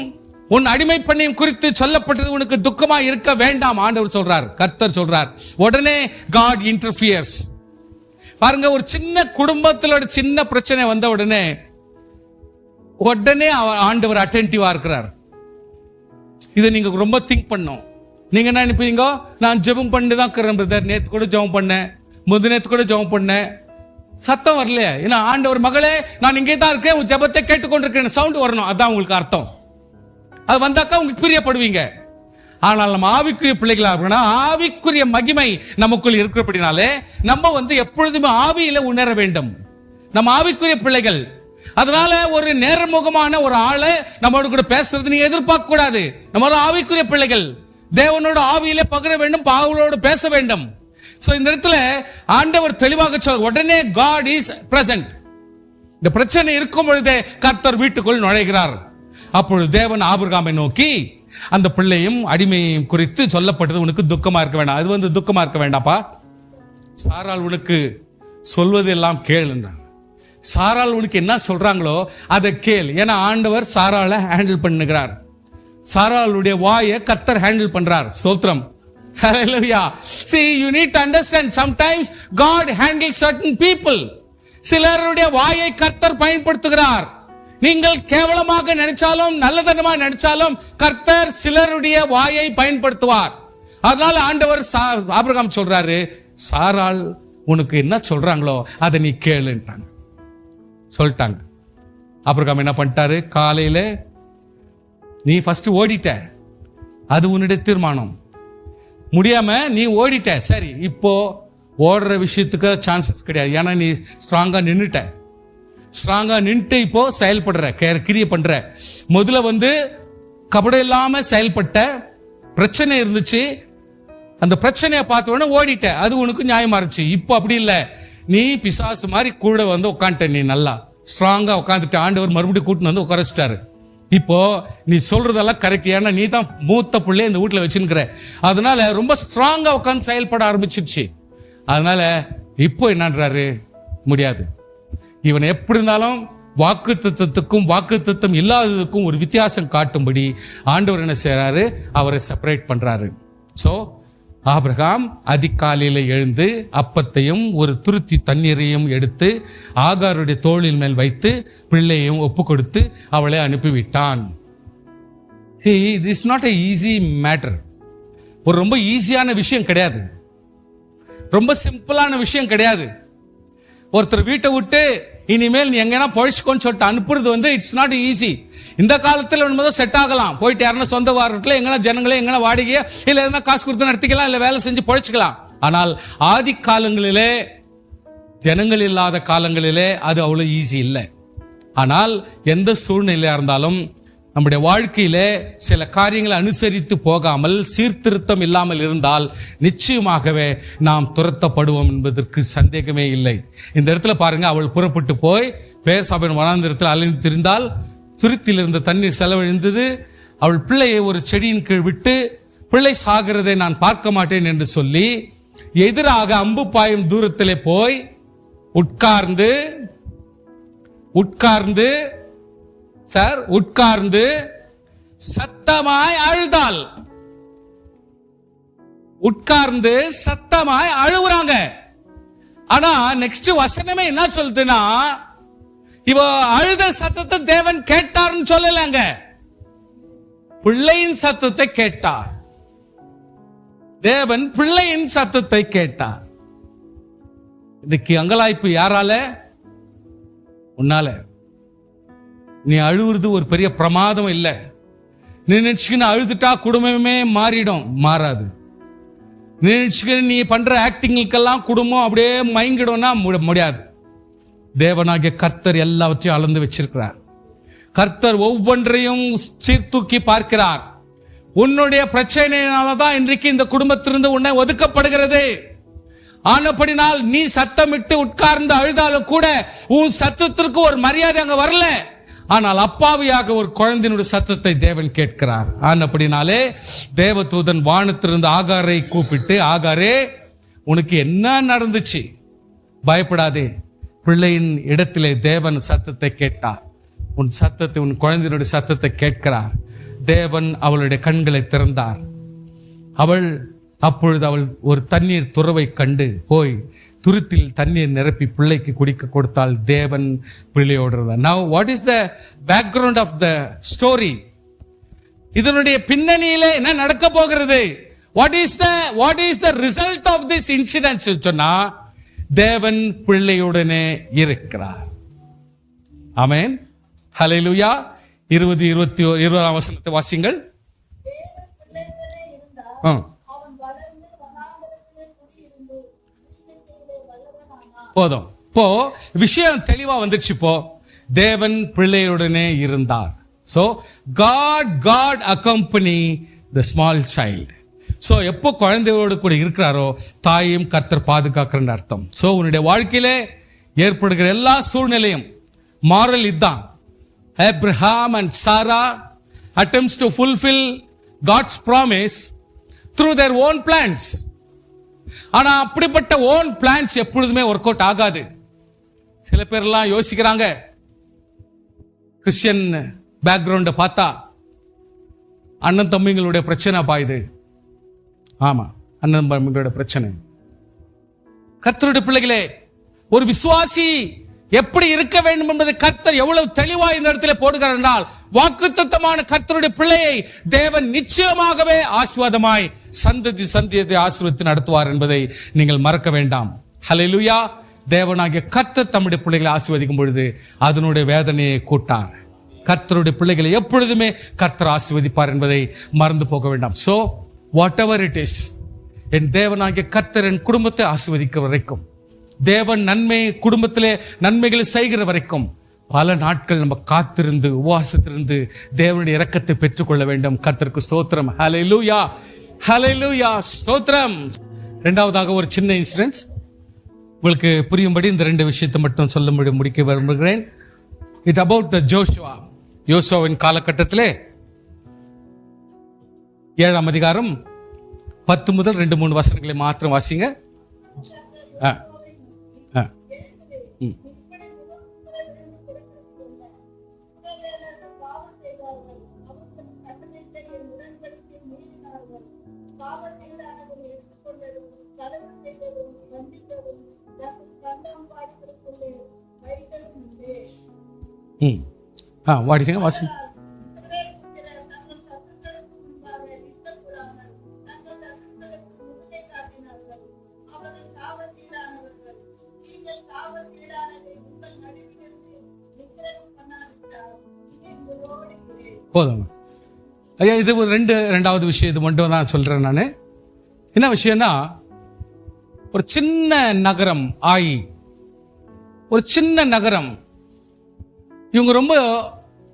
Speaker 1: உன் அடிமை பெண்ணையும் குறித்து சொல்லப்பட்டது உனக்கு துக்கமாய் இருக்க வேண்டாம் ஆண்டவர் சொல்றார், கர்த்தர் சொல்றார். உடனே காட் இன்டர்ஃபியர்ஸ். பாருங்க, ஒரு சின்ன குடும்பத்திலோட சின்ன பிரச்சனை வந்த உடனே ஆண்டவர் அட்டென்டிவா இருக்கிறார். இதை நீங்க ரொம்ப திங்க் பண்ணும். நீங்க என்ன நினைப்பீங்க, நான் ஜெபம் பண்ணி தான் இருக்கிறேன் பிரதர், நேத்து கூட ஜெபம் பண்ணேன், நேத்து கூட ஜெபம் பண்ணேன், சத்தம் வரல. ஏன்னா ஆண்டவர், மகளே நான் இங்கே தான் இருக்கேன், உன் ஜெபத்தை கேட்டுக்கொண்டிருக்கேன், சவுண்ட் வரணும், அதான் உங்களுக்கு அர்த்தம். அது வந்தாக்கா உங்களுக்கு பிரியப்படுவீங்க. ஆனால் நம்ம ஆவிக்குரிய பிள்ளைகளா இருக்கணும், ஆவிக்குரிய மகிமை நமக்குள் இருக்கிறபடினாலே நம்ம எப்பொழுதுமே ஆவியில உணர வேண்டும். நம்ம ஆவிக்குரிய பிள்ளைகள். அதனால ஒரு நேர்முகமான ஒரு ஆளை நம்மோடு கூட பேசுறது நீங்க எதிர்பார்க்க கூடாது. நம்ம ஆவிக்குரிய பிள்ளைகள், தேவனோட ஆவியிலே பகிர வேண்டும், பாவலோடு பேச வேண்டும். சோ இந்த இடத்துல ஆண்டவர் தெளிவாக சொல்ற, உடனே God is present. இந்த பிரச்சனை இருக்கும் பொழுதே கர்த்தர் வீட்டுக்குள் நுழைகிறார். அப்பொழுது தேவன் ஆபிரகாமை நோக்கி, அந்த பிள்ளையும் அடிமையையும் குறித்து சொல்லப்பட்டது உனக்கு துக்கமா இருக்க வேண்டாம், அது துக்கமா இருக்க வேண்டாப்பா, சாராள் உனக்கு சொல்வதெல்லாம் கேளுன்றான். சாராள் உனக்கு என்ன சொல்றாங்களோ அதை கேள். ஏன்னா ஆண்டவர் சாராளை ஹேண்டில் பண்ணுகிறார். சாராளுடைய வாயை கர்த்தர் ஹேண்டில் பண்றார். ஸ்தோத்திரம். Hallelujah. See, you need to understand, sometimes God handles certain people. சிலருடைய வாயை கர்த்தர் பயன்படுத்துகிறார். நீங்கள் கேவலமாக நினைச்சாலும் நல்லதனமாக நினைச்சாலும் கர்த்தர் சிலருடைய வாயை பயன்படுத்துவார். அதனால ஆண்டவர் ஆபிரகாம் சொல்றாரு, சாராள் உனக்கு என்ன சொல்றாங்களோ அதை நீ கேளுன்ட்டாங்க. சொல்லிட்டாங்க. ஆபிரகாம் என்ன பண்ணிட்டாரு, காலையில நீ ஃபர்ஸ்ட் ஓடிட்ட, அது உன்னுடைய தீர்மானம். முடியாம நீ ஓடிட்ட, சரி இப்போ ஓடுற விஷயத்துக்கு சான்சஸ் கிடையாது. ஏன்னா நீ ஸ்ட்ராங்கா நின்னுட்டு இப்போ செயல்படுற, கிரியை பண்ற. முதல்ல கபடம் இல்லாம செயல்பட்ட, பிரச்சனை இருந்துச்சு, அந்த பிரச்சனையை பார்த்த உடனே ஓடிட்ட, அது உனக்கு நியாயமா இருந்துச்சு. இப்போ அப்படி இல்லை, நீ பிசாசு மாதிரி கூட உட்காந்துட்ட, நீ நல்லா ஸ்ட்ராங்கா உட்காந்துட்ட. ஆண்டவர் மறுபடியும் கூட்டின்னு உட்கார வச்சிட்டாரு. இப்போ நீ சொல்றதெல்லாம் கரெக்ட், ஏன்னா நீ தான் மூத்த பிள்ளை இந்த வீட்டுல வச்சுருக்கிற. அதனால ரொம்ப ஸ்ட்ராங்கா உட்காந்து செயல்பட ஆரம்பிச்சிருச்சு. அதனால இப்போ என்னன்றாரு, முடியாது. இவன் எப்படி இருந்தாலும் வாக்கு தத்துவத்துக்கும் வாக்கு தத்துவம் இல்லாததுக்கும் ஒரு வித்தியாசம் காட்டும்படி ஆண்டவர் என்ன செய்யறாரு, அவரை செப்பரேட் பண்றாரு. சோ ஆபிரகாம் அதிகாலையில எழுந்து அப்பத்தையும் ஒரு துருத்தி தண்ணீரையும் எடுத்து ஆகாருடைய தோளின் மேல் வைத்து பிள்ளையையும் ஒப்பு கொடுத்து அவளை அனுப்பிவிட்டான். See, this is not a easy matter. ஒரு ரொம்ப ஈஸியான விஷயம் கிடையாது, ரொம்ப சிம்பிளான விஷயம் கிடையாது. ஒருத்தர் வீட்டை விட்டு இனிமேல் நீ எங்கன்னா பொழைச்சிக்கோன்னு சொல்லிட்டு அனுப்புறது இட்ஸ் நாட் ஈஸி. இந்த காலத்தில் என்பதை செட் ஆகலாம், போயிட்டு யாருன்னா சொந்த வாரத்தில் எங்கன்னா ஜனங்களே எங்கன்னா வாடகையா இல்லை எதனா காசு கொடுத்து நடத்திக்கலாம், இல்லை வேலை செஞ்சு பொழைச்சிக்கலாம். ஆனால் ஆதி காலங்களிலே, ஜனங்கள் இல்லாத காலங்களிலே அது அவ்வளோ ஈஸி இல்லை. ஆனால் எந்த சூழ்நிலையா இருந்தாலும் நம்முடைய வாழ்க்கையிலே சில காரியங்களை அனுசரித்து போகாமல் சீர்திருத்தம் இல்லாமல் இருந்தால் நிச்சயமாகவே நாம் துரத்தப்படுவோம் என்பதற்கு சந்தேகமே இல்லை. இந்த இடத்துல பாருங்க, அவள் புறப்பட்டு போய் பேசாபின் வனாந்திரத்தில் அலைந்து திரிந்தால், துருத்தியில் இருந்த தண்ணீர் செலவழிந்தது. அவள் பிள்ளையை ஒரு செடியின் கீழ் விட்டு, பிள்ளை சாகிறதை நான் பார்க்க மாட்டேன் என்று சொல்லி எதிராக அம்பு பாயும் தூரத்திலே போய் உட்கார்ந்து சத்தமாய் அழுதாள். உட்கார்ந்து சத்தமாய் அழுகுறாங்க. ஆனா நெக்ஸ்ட் வசனமே என்ன சொல்லுதுன்னா, இவ அழுத சத்தத்தை தேவன் கேட்டார்னு சொல்லலங்க, பிள்ளையின் சத்தத்தை கேட்டார். தேவன் பிள்ளையின் சத்தத்தை கேட்டார். இன்னைக்கு அங்கலாய்ப்பு யாரால? உன்னால. நீ அழுவுறது ஒரு பெரிய பிரமாதம் இல்லை. நீ நினைச்சுக்கின்னு அழுதுட்டா குடும்பமே மாறாது. நீ நினைச்சுக்கின்னு நீ பண்ற ஆக்டிங்களுக்கெல்லாம் குடும்பம் அப்படியே மயங்கிடும்னா முடியாது. தேவனாகிய கர்த்தர் எல்லாவற்றையும் அளந்து வச்சிருக்கிறார். கர்த்தர் ஒவ்வொன்றையும் சீர்தூக்கி பார்க்கிறார். உன்னுடைய பிரச்சனையினாலதான் இன்றைக்கு இந்த குடும்பத்திலிருந்து உன்னை ஒதுக்கப்படுகிறது. ஆனப்படினால் நீ சத்தமிட்டு உட்கார்ந்து அழுதாலும் கூட உன் சத்தத்திற்கு ஒரு மரியாதை அங்க வரல. ஆனால் அப்பாவியாக ஒரு குழந்தையினுடைய சத்தத்தை தேவன் கேட்கிறார். ஆனப்படினாலே தேவதூதன் வானத்திலிருந்து ஆகாரை கூப்பிட்டு, ஆகாரே உனக்கு என்ன நடந்துச்சு? பயப்படாதே. பிள்ளையின் இடத்திலே தேவன் சத்தத்தை கேட்டார். உன் குழந்தையினுடைய சத்தத்தை கேட்கிறார். தேவன் அவளுடைய கண்களை திறந்தார். அப்பொழுது அவள் ஒரு தண்ணீர் துறவை கண்டு போய் துருத்தில் தண்ணீர் நிரப்பி பிள்ளைக்கு குடிக்க கொடுத்தால் தேவன் பிள்ளையோடு இருந்தார். Now what is the background of the story? இதனுடைய பின்னணியிலே என்ன நடக்க போகிறது? What is the result of this incident? சொன்னா தேவன் பிள்ளையுடனே இருக்கிறார். ஆமென். ஹல்லேலூயா. 20 வசனத்தை வாசிங்கள். போதும். இப்போ விஷயம் தெளிவா வந்துச்சு. இப்போ தேவன் பிள்ளையுடனே இருந்தார். So God accompany the small child. So எப்போ குழந்தையோடு கூட இருக்கிறாரோ தாயையும் கர்த்தர் பாதுகாக்கிறன்னு அர்த்தம். So உன்னுடைய வாழ்க்கையிலே ஏற்படுகிற எல்லா சூழ்நிலையும் மாரல் இதுதான். Abraham and Sarah attempts to fulfill God's promise through their own plans. ஆனா அப்படிப்பட்ட ஓன் பிளான்ஸ் எப்பொழுதுமே ஒர்க் அவுட் ஆகாது. சில பேர்லாம் யோசிக்கிறாங்க, கிறிஸ்டியன் பேக்ரவுண்டை பார்த்தா அண்ணன் தம்பிங்களுடைய பிரச்சனை பாயுது. ஆமா, அண்ணன் தம்பிங்களுடைய பிரச்சனை. கர்த்தருடைய பிள்ளைகளே, ஒரு விசுவாசி எப்படி இருக்க வேண்டும் என்பதை கர்த்தர் எவ்வளவு தெளிவா இந்த இடத்துல போடுகிறார் என்றால், வாக்குத்தத்தமான கர்த்தருடைய பிள்ளையை தேவன் நிச்சயமாகவே ஆசீர்வாதமாய் சந்ததி சந்தியத்தை ஆசீர்வதித்து நடத்துவார் என்பதை நீங்கள் மறக்க வேண்டாம். ஹல்லேலூயா. தேவனாகிய கர்த்தர் தம்முடைய பிள்ளைகளை ஆசீர்வதிக்கும் பொழுது அதனுடைய வேதனையை கூட்டார். கர்த்தருடைய பிள்ளைகளை எப்பொழுதுமே கர்த்தர் ஆசீர்வதிப்பார் என்பதை மறந்து போக வேண்டாம். So whatever it is, என் தேவனாகிய கர்த்தர் என் குடும்பத்தை ஆசீர்வதிக்க வரைக்கும், தேவன் நன்மை குடும்பத்திலே நன்மைகளை செய்கிற வரைக்கும் பல நாட்கள் நம்ம காத்திருந்து உபவாசத்திலிருந்து தேவனுடைய இரக்கத்தை பெற்றுக்கொள்ள வேண்டும். கர்த்தருக்கு ஸ்தோத்திரம். ஹல்லேலூயா, ஹல்லேலூயா, ஸ்தோத்திரம். இரண்டாவதாக ஒரு சின்ன இன்சிடென்ட்ஸ் உங்களுக்கு புரியும்படி இந்த 2 விஷயத்தை மட்டும் சொல்ல முடிக்க விரும்புகிறேன். It's about Joshua. யோசுவாவின் காலகட்டத்திலே 7ஆம் அதிகாரம் 10 முதல் 2-3 வசனங்களை மாத்திரம் வாசிங்க. வாடிச்சுங்க, வாசி. போதும் ஐயா. இது ஒரு ரெண்டாவது விஷயம், இது மட்டும் நான் சொல்றேன். நான் என்ன விஷயம்னா, ஒரு சின்ன நகரம் ஆயி, ஒரு சின்ன நகரம், இவங்க ரொம்ப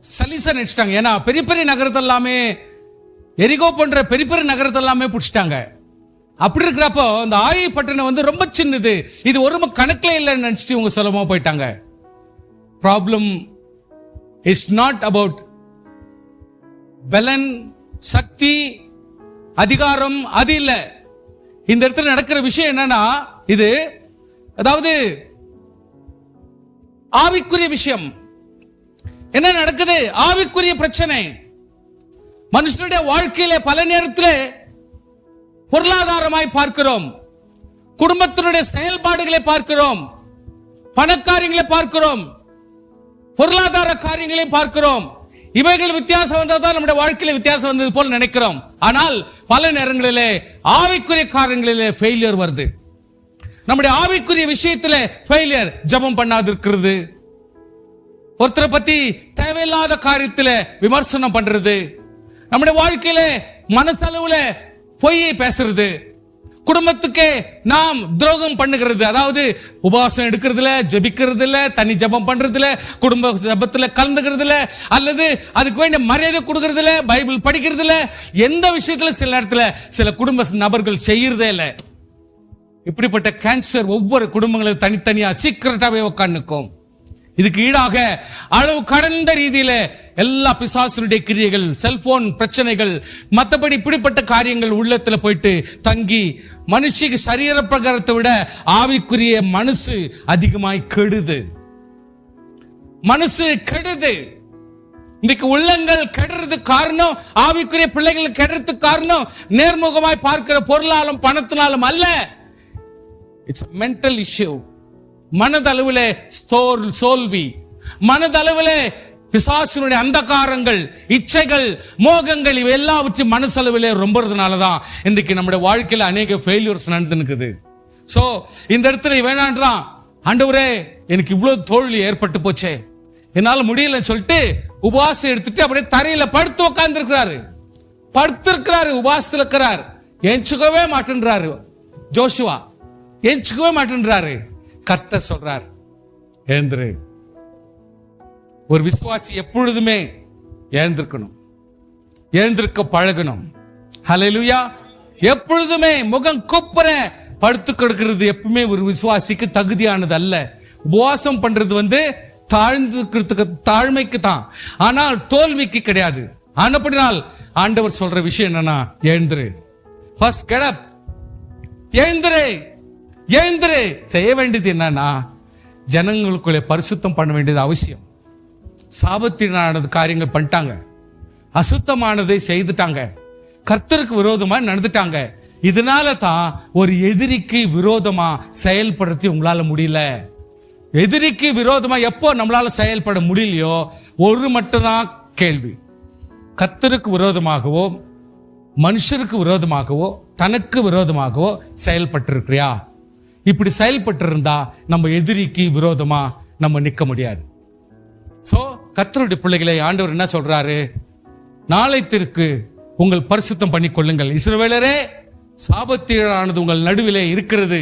Speaker 1: சலிசா நினைச்சிட்டாங்க. ஏன்னா பெரிய பெரிய நகரத்தை எல்லாமே, எரிகோ போன்ற பெரிய பெரிய நகரத்தை எல்லாமே பிடிச்சிட்டாங்க. அப்படி இருக்கிறப்போ இந்த ஆயி பட்டணம் வந்து ரொம்ப சின்னது, இது ஒரு கணக்கில் இல்லைன்னு நினைச்சிட்டு இவங்க சுலபமா போயிட்டாங்க. ப்ராப்ளம் இஸ் நாட் அபவுட் பலன், சக்தி, அதிகாரம், அது இல்ல. இந்த இடத்துல நடக்கிற விஷயம் என்னன்னா, இது அதாவது ஆவிக்குரிய விஷயம். என்ன நடக்குது? ஆவிக்குரிய பிரச்சனை. மனுஷனுடைய வாழ்க்கையில பல நேரத்தில் பொருளாதாரமாய் பார்க்கிறோம், குடும்பத்தினுடைய செயல்பாடுகளை பார்க்கிறோம், பணக்காரியங்களை பார்க்கிறோம், பொருளாதார காரியங்களை பார்க்கிறோம். இவைகள் வித்தியாசம் வந்தால்தான் நம்முடைய வாழ்க்கையில வித்தியாசம் வந்தது போல நினைக்கிறோம். ஆனால் பல நேரங்களிலே ஆவிக்குரிய காரியங்களிலே ஃபெயிலியர் வருது. நம்முடைய ஆவிக்குரிய விஷயத்திலே ஃபெயிலியர். ஜெபம் பண்ணாது இருக்கிறது, ஒருத்தரை பத்தி தேவையில்லாத காரியத்துல விமர்சனம் பண்றது, நம்முடைய வாழ்க்கையில மனசளவுல பொய்யை பேசுறது, குடும்பத்துக்கே நாம் துரோகம் பண்ணுகிறது. அதாவது உபவாசம் எடுக்கிறதுல, ஜெபிக்கிறதுல, தனி ஜெபம் பண்றதுல, குடும்ப ஜெபத்துல கலந்துக்கிறதுல, அல்லது அதுக்கு வேண்டிய மரியாதை கொடுக்கறதுல, பைபிள் படிக்கிறதுல, எந்த விஷயத்துல சில நேரத்துல சில குடும்ப நபர்கள் செய்யறதே இல்லை. இப்படிப்பட்ட கேன்சர் ஒவ்வொரு குடும்பங்களும் தனித்தனியா சீக்கிரட்டாவே உட்காந்துக்கும். இதுக்கு ஈடாக அளவு கடந்த ரீதியில எல்லா பிசாசுடைய கிரியைகள், செல்போன் பிரச்சனைகள், மற்றபடி இப்படிப்பட்ட காரியங்கள் உள்ளத்துல போயிட்டு தங்கி மனுஷிக்கு சரீர பிரகாரத்தை விட ஆவிக்குரிய மனசு அதிகமாய் கெடுது. மனசு கெடுது. இன்னைக்கு உள்ளங்கள் கெடுறது காரணம், ஆவிக்குரிய பிள்ளைகள் கெடுறதுக்கு காரணம் நேர்முகமாய் பார்க்கிற பொருளாலும் பணத்தினாலும் அல்ல. It's mental issue. மனதளவிலே சோல்வி, மனதளவிலே பிசாசினுடைய அந்தகாரங்கள், இச்சைகள், மோகங்கள், இவை எல்லாவற்றையும் மனசளவிலே ரொம்பறதுனாலதான் இன்றைக்கு நம்முடைய வாழ்க்கையில அநேக ஃபெயிலியர்ஸ் நடந்துனுக்குது. சோ இந்த இடத்துல வேணான்றான், ஆண்டவரே எனக்கு இவ்வளவு தோல்வி ஏற்பட்டு போச்சே, என்னால முடியலன்னு சொல்லிட்டு உபவாசம் எடுத்துட்டு அப்படியே தரையில படுத்து உட்கார்ந்து இருக்கிறாரு. படுத்திருக்கிறாரு, உபவாசத்துல இருக்கிறார். எஞ்சுக்கவே மாட்டேன்றாரு ஜோஷுவா, எஞ்சுக்கவே மாட்டேன்றாரு. கர்த்தர் சொல்றார், எழுந்திரு. ஒரு விசுவாசி எப்பொழுதுமே எழுந்திருக்கணும், எழுந்திருக்க பழகணும். ஹல்லேலூயா. எப்பொழுதுமே முகம் குப்புற படுத்து கிடக்கிறது எப்பவுமே ஒரு விசுவாசிக்கு தகுதியானது அல்ல. உபவாசம் பண்றது தாழ்ந்துக்கிறதுக்கு, தாழ்மைக்கு தான், ஆனால் தோல்விக்கு கிடையாது. ஆனப்படினால் ஆண்டவர் சொல்ற விஷயம் என்னன்னா, எழுந்திரு. ஃபர்ஸ்ட் கெட் அப், எழுந்திரு. எழுந்திரு. செய்ய வேண்டியது என்னன்னா, ஜனங்களுக்குள்ளே பரிசுத்தம் பண்ண வேண்டியது அவசியம். சாபத்தினானது காரியங்கள் பண்ணிட்டாங்க, அசுத்தமானதை செய்துட்டாங்க, கர்த்தருக்கு விரோதமா நடந்துட்டாங்க. இதனால தான் ஒரு எதிரிக்கு விரோதமா செயல்படுத்தி உங்களால முடியல. எதிரிக்கு விரோதமா எப்போ நம்மளால செயல்பட முடியலையோ ஒரு மட்டும்தான் கேள்வி, கர்த்தருக்கு விரோதமாகவோ மனுஷருக்கு விரோதமாகவோ தனக்கு விரோதமாகவோ செயல்பட்டிருக்கிறியா? இப்படி செயல்பட்டு இருந்தா நம்ம எதிரிக்கு விரோதமா நம்ம நிற்க முடியாது. சோ கர்த்தருடைய பிள்ளைகளை ஆண்டவர் என்ன சொல்றாரு? நாளைத்திற்கு உங்கள் பரிசுத்தம் பண்ணி கொள்ளுங்கள். இஸ்ரவேலரே, சாபத்தீழானது உங்கள் நடுவிலே இருக்கிறது.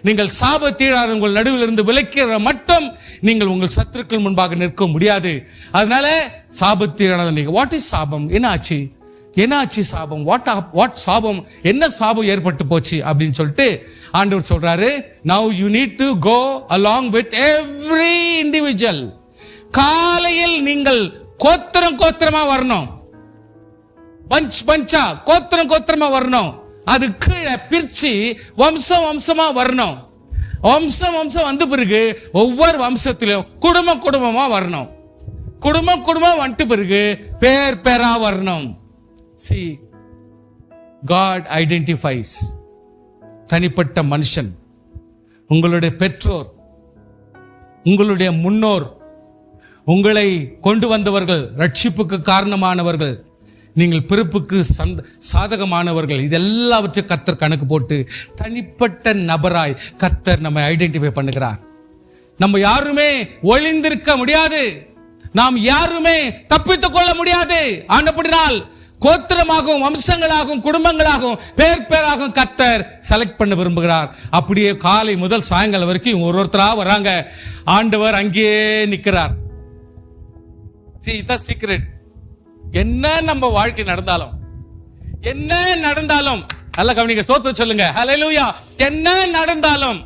Speaker 1: நீங்கள் சாபத்தீழானது உங்கள் நடுவில் இருந்து விலக்கிற மட்டும் நீங்கள் உங்கள் சத்துருக்கள் முன்பாக நிற்க முடியாது. அதனால சாபத்தீழானது நீங்க வாட் இஸ் சாபம்? என்னாச்சு சாபம்? வாட் சாபம்? என்ன சாபம் ஏற்பட்டு போச்சு அப்படின்னு சொல்லிட்டு ஆண்டவர் சொல்றாரு, now you need to go along with every individual. காலையில் நீங்கள் கோத்திரமா வரணும், பஞ்சா கோத்திரமா வரணும். அது கீழே பிரிச்சு வம்சமா வரணும். வம்சம் வந்த பிறகு ஒவ்வொரு வம்சத்திலும் குடும்பமா வரணும். குடும்பம் வந்துட்டு பிறகு பேரா வரணும். See, God identifies. தனிப்பட்ட மனுஷன், உங்களுடைய பெற்றோர், உங்களுடைய முன்னோர், உங்களை கொண்டு வந்தவர்கள், ரட்சிப்புக்கு காரணமானவர்கள், நீங்கள் பிறப்புக்கு சாதகமானவர்கள், இதெல்லாவற்றையும் கர்த்தர் கணக்கு போட்டு தனிப்பட்ட நபராய் கர்த்தர் நம்மை ஐடென்டிஃபை பண்ணுகிறார். நம்ம யாருமே ஒளிந்திருக்க முடியாது, நாம் யாருமே தப்பித்துக் கொள்ள முடியாது. ஆனபடினால் கோத்திரமாகவும் வம்சங்களாகவும் குடும்பங்களாகவும் பேராகவும் கர்த்தர் செலக்ட் பண்ண விரும்புகிறார். அப்படியே காலை முதல் சாயங்காலம் வரைக்கும் ஒருத்தரா வராங்க, ஆண்டவர் அங்கேயே நிற்கிறார். See, the secret. என்ன நம்ம வாழ்க்கை நடந்தாலும், என்ன நடந்தாலும், நல்லா கவனிங்க, ஸ்தோத்திரம் சொல்லுங்க, ஹல்லேலூயா. என்ன நடந்தாலும்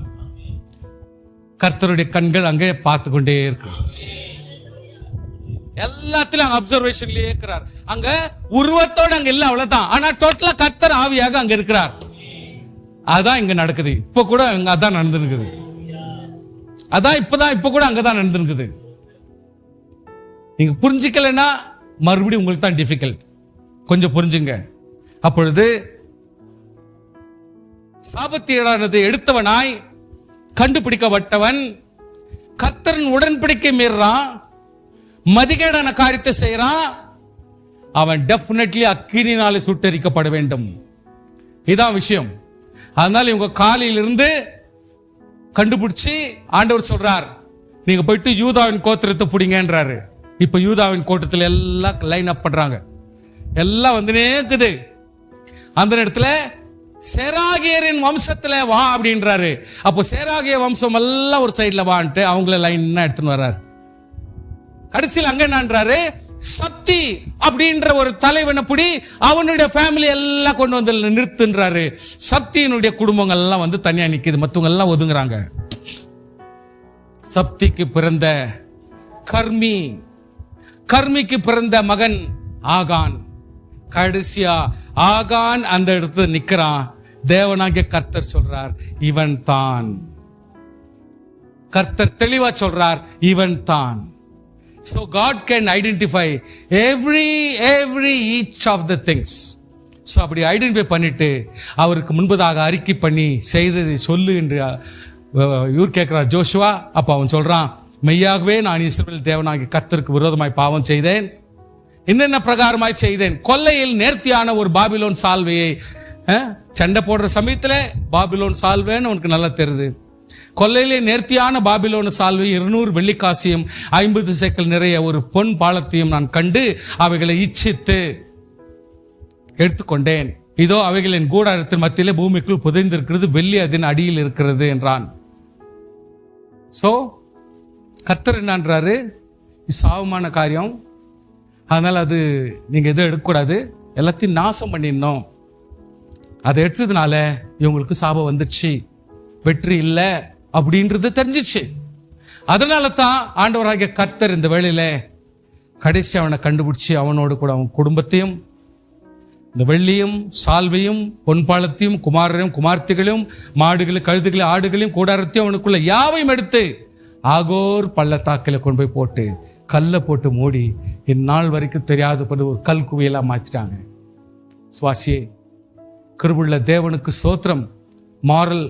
Speaker 1: கர்த்தருடைய கண்கள் அங்கே பார்த்து கொண்டே இருக்கு. எல்லாத்திலும் அப்சர்வேஷன்லயே இருக்கிறார். அங்க உருவத்தோட அங்க இல்ல, அவ்வளவுதான். ஆனா டோட்டலா கர்த்தர் ஆவியாக அங்க இருக்கிறார். அதான் இங்க நடக்குது. இப்ப கூட அங்க அதான் நடந்துருக்குது. அதான் இப்ப கூட அங்கதான் நடந்துருக்குது. நீங்க புரிஞ்சிக்கலன்னா மறுபடியும் உங்களுக்கு தான் டிஃபிகல்ட். கொஞ்சம் புரிஞ்சுங்க. அப்பொழுது சாபத்தீடானது எடுத்தவனாய் கண்டுபிடிக்கப்பட்டவன் கர்த்தரின் உடன்படிக்கை மீறான், மதிகேடான காரியத்தை செய்யறான், அவன் டெஃபினெட்லி அக்கினினாலே சுட்டரிக்கப்பட வேண்டும். இதான் விஷயம். அதனால இவங்க காலையிலிருந்து கண்டுபிடிச்சு ஆண்டவர் சொல்றார், நீங்க போயிட்டு யூதாவின் கோத்திரத்தை பிடிங்கன்றாரு. இப்ப யூதாவின் கோட்டத்தில் எல்லாம் லைன் அப் பண்றாங்க, எல்லாம் வந்துனே இருக்குது. அந்த இடத்துல சேராகியரின் வம்சத்துல வா அப்படின்றாரு. அப்போ சேராகிய வம்சம் எல்லாம் ஒரு சைட்ல வான்ட்டு அவங்கள லைன் எடுத்துன்னு வர்றாரு. கடைசியில் அங்க என்னன்றாரு, சப்தி அப்படின்ற ஒரு தலைவனை பிடி, அவனுடைய ஃபேமிலி எல்லாம் கொண்டு வந்து நிறுத்துன்றாரு. சப்தியினுடைய குடும்பங்கள் எல்லாம் வந்து தனியா நிக்குது, மற்றவங்க எல்லாம் ஒதுங்குறாங்க. சப்திக்கு பிறந்த கர்மிக்கு பிறந்த மகன் ஆகான். கடைசியா ஆகான் அந்த இடத்துல நிக்கிறான். தேவனாகிய கர்த்தர் சொல்றார், இவன் தான். கர்த்தர் தெளிவா சொல்றார், இவன் தான். So God can identify each of the things. So அப்படி ஐடென்டிஃபை பண்ணிட்டு அவருக்கு முன்பதாக அறிக்கை பண்ணி செய்ததை சொல்லு என்று இவர் கேட்கிறார் ஜோஷுவா. அப்ப அவன் சொல்றான், மெய்யாகவே நான் இஸ்ரவேல் தேவனாகிய கர்த்தருக்கு விரோதமாய் பாவம் செய்தேன். என்னென்ன பிரகாரமாய் செய்தேன்? கொல்லையில் நேர்த்தியான ஒரு பாபிலோன் சால்வையை, சண்டை போடுற சமயத்துல பாபிலோன் சால்வேன்னு உனக்கு நல்லா தெரியுது. கொல்லையிலே நேர்த்தியான பாபிலோன் சால்வை 200 வெள்ளிக்காசியும் 50 சேக்கல் நிறைய ஒரு பொன் பாலத்தையும் நான் கண்டு அவைகளை இச்சித்து எடுத்துக்கொண்டேன். இதோ அவைகளின் கூடாரத்தின் மத்தியிலே பூமிக்குள் புதைந்திருக்கிறது, வெள்ளி அதன் அடியில் இருக்கிறது என்றான். சோ கர்த்தர் என்னன்றாரு, சாவமான காரியம், அதனால அது நீங்க எதுவும் எடுக்கக்கூடாது, எல்லாத்தையும் நாசம் பண்ணிடணும். அதை எடுத்ததுனால இவங்களுக்கு சாபம் வந்துச்சு, வெற்றி இல்லை அப்படின்றது தெரிஞ்சிச்சு. அதனால தான் ஆண்டவராகிய கர்த்தர் இந்த வேளையில கடைசி அவனை கண்டுபிடிச்சு அவனோடு கூட அவன் குடும்பத்தையும், இந்த வெள்ளியும் சால்வையும் பொன்பாலத்தையும் குமாரரையும் குமார்த்திகளையும் மாடுகளையும் கழுதுகளையும் ஆடுகளையும் கூடாரத்தையும் அவனுக்குள்ள யாவையும் எடுத்து ஆகோர் பள்ளத்தாக்கில் கொண்டு போய் போட்டு கல்லை போட்டு மூடி இந்நாள் வரைக்கும் தெரியாத ஒரு கல் குவியெல்லாம் மாற்றிட்டாங்க. சுவாசியே, கிருபையுள்ள தேவனுக்கு ஸ்தோத்திரம். Moral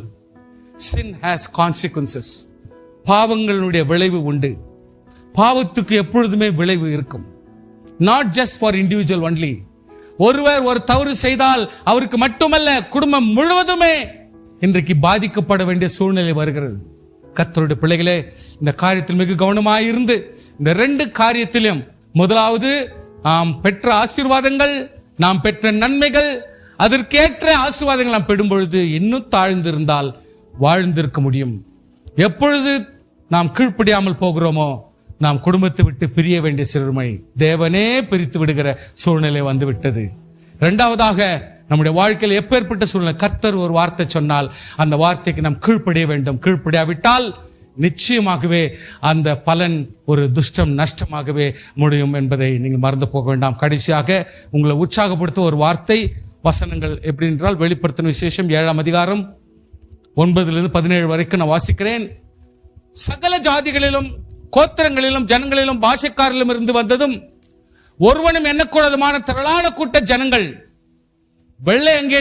Speaker 1: sin has consequences. பாவங்களுடைய விளைவு உண்டு. பாவத்துக்கு எப்பொழுதுமே விளைவு இருக்கும். Not just for individual only. ஒருவர் ஒரு தவறு செய்தால் அவருக்கு மட்டுமல்ல, குடும்பம் முழுவதுமே இன்றைக்கு பாதிக்கப்பட வேண்டிய சூழ்நிலை வருகிறது. கர்த்தருடைய பிள்ளைகளே, இந்த காரியத்தில் மிக கவனமாயிருந்து இந்த 2 காரியத்திலும், முதலாவது நாம் பெற்ற ஆசீர்வாதங்கள், நாம் பெற்ற நன்மைகள், அதற்கேற்ற ஆசீர்வாதங்கள் நாம் பெறும் பொழுது இன்னும் தாழ்ந்திருந்தால் வாழ்ந்திருக்க முடியும். எப்பொழுது நாம் கீழ்ப்படியாமல் போகிறோமோ நாம் குடும்பத்தை விட்டு பிரிய வேண்டிய சிறுமை தேவனே பிரித்து விடுகிற சூழ்நிலை வந்து விட்டது. 2வதாக, நம்முடைய வாழ்க்கையில் எப்பேற்பட்ட சூழ்நிலை, கர்த்தர் ஒரு வார்த்தை சொன்னால் அந்த வார்த்தைக்கு நாம் கீழ்ப்படிய வேண்டும். கீழ்ப்படியாவிட்டால் நிச்சயமாகவே அந்த பலன் ஒரு துஷ்டம் நஷ்டமாகவே முடியும் என்பதை நீங்கள் மறந்து போக வேண்டாம். கடைசியாக உங்களை உற்சாகப்படுத்த ஒரு வார்த்தை, வசனங்கள் எப்படி என்றால், வெளிப்படுத்தின விசேஷம் 7ஆம் அதிகாரம் 9-17 வரைக்கும் நான் வாசிக்கிறேன். சகல ஜாதிகளிலும் கோத்திரங்களிலும் ஜனங்களிலும் பாஷைக்காரிலும் இருந்து வந்ததும் ஒருவனும் எண்ணக்கூடாதமான திரளான கூட்ட ஜனங்கள் வெள்ளை அங்கே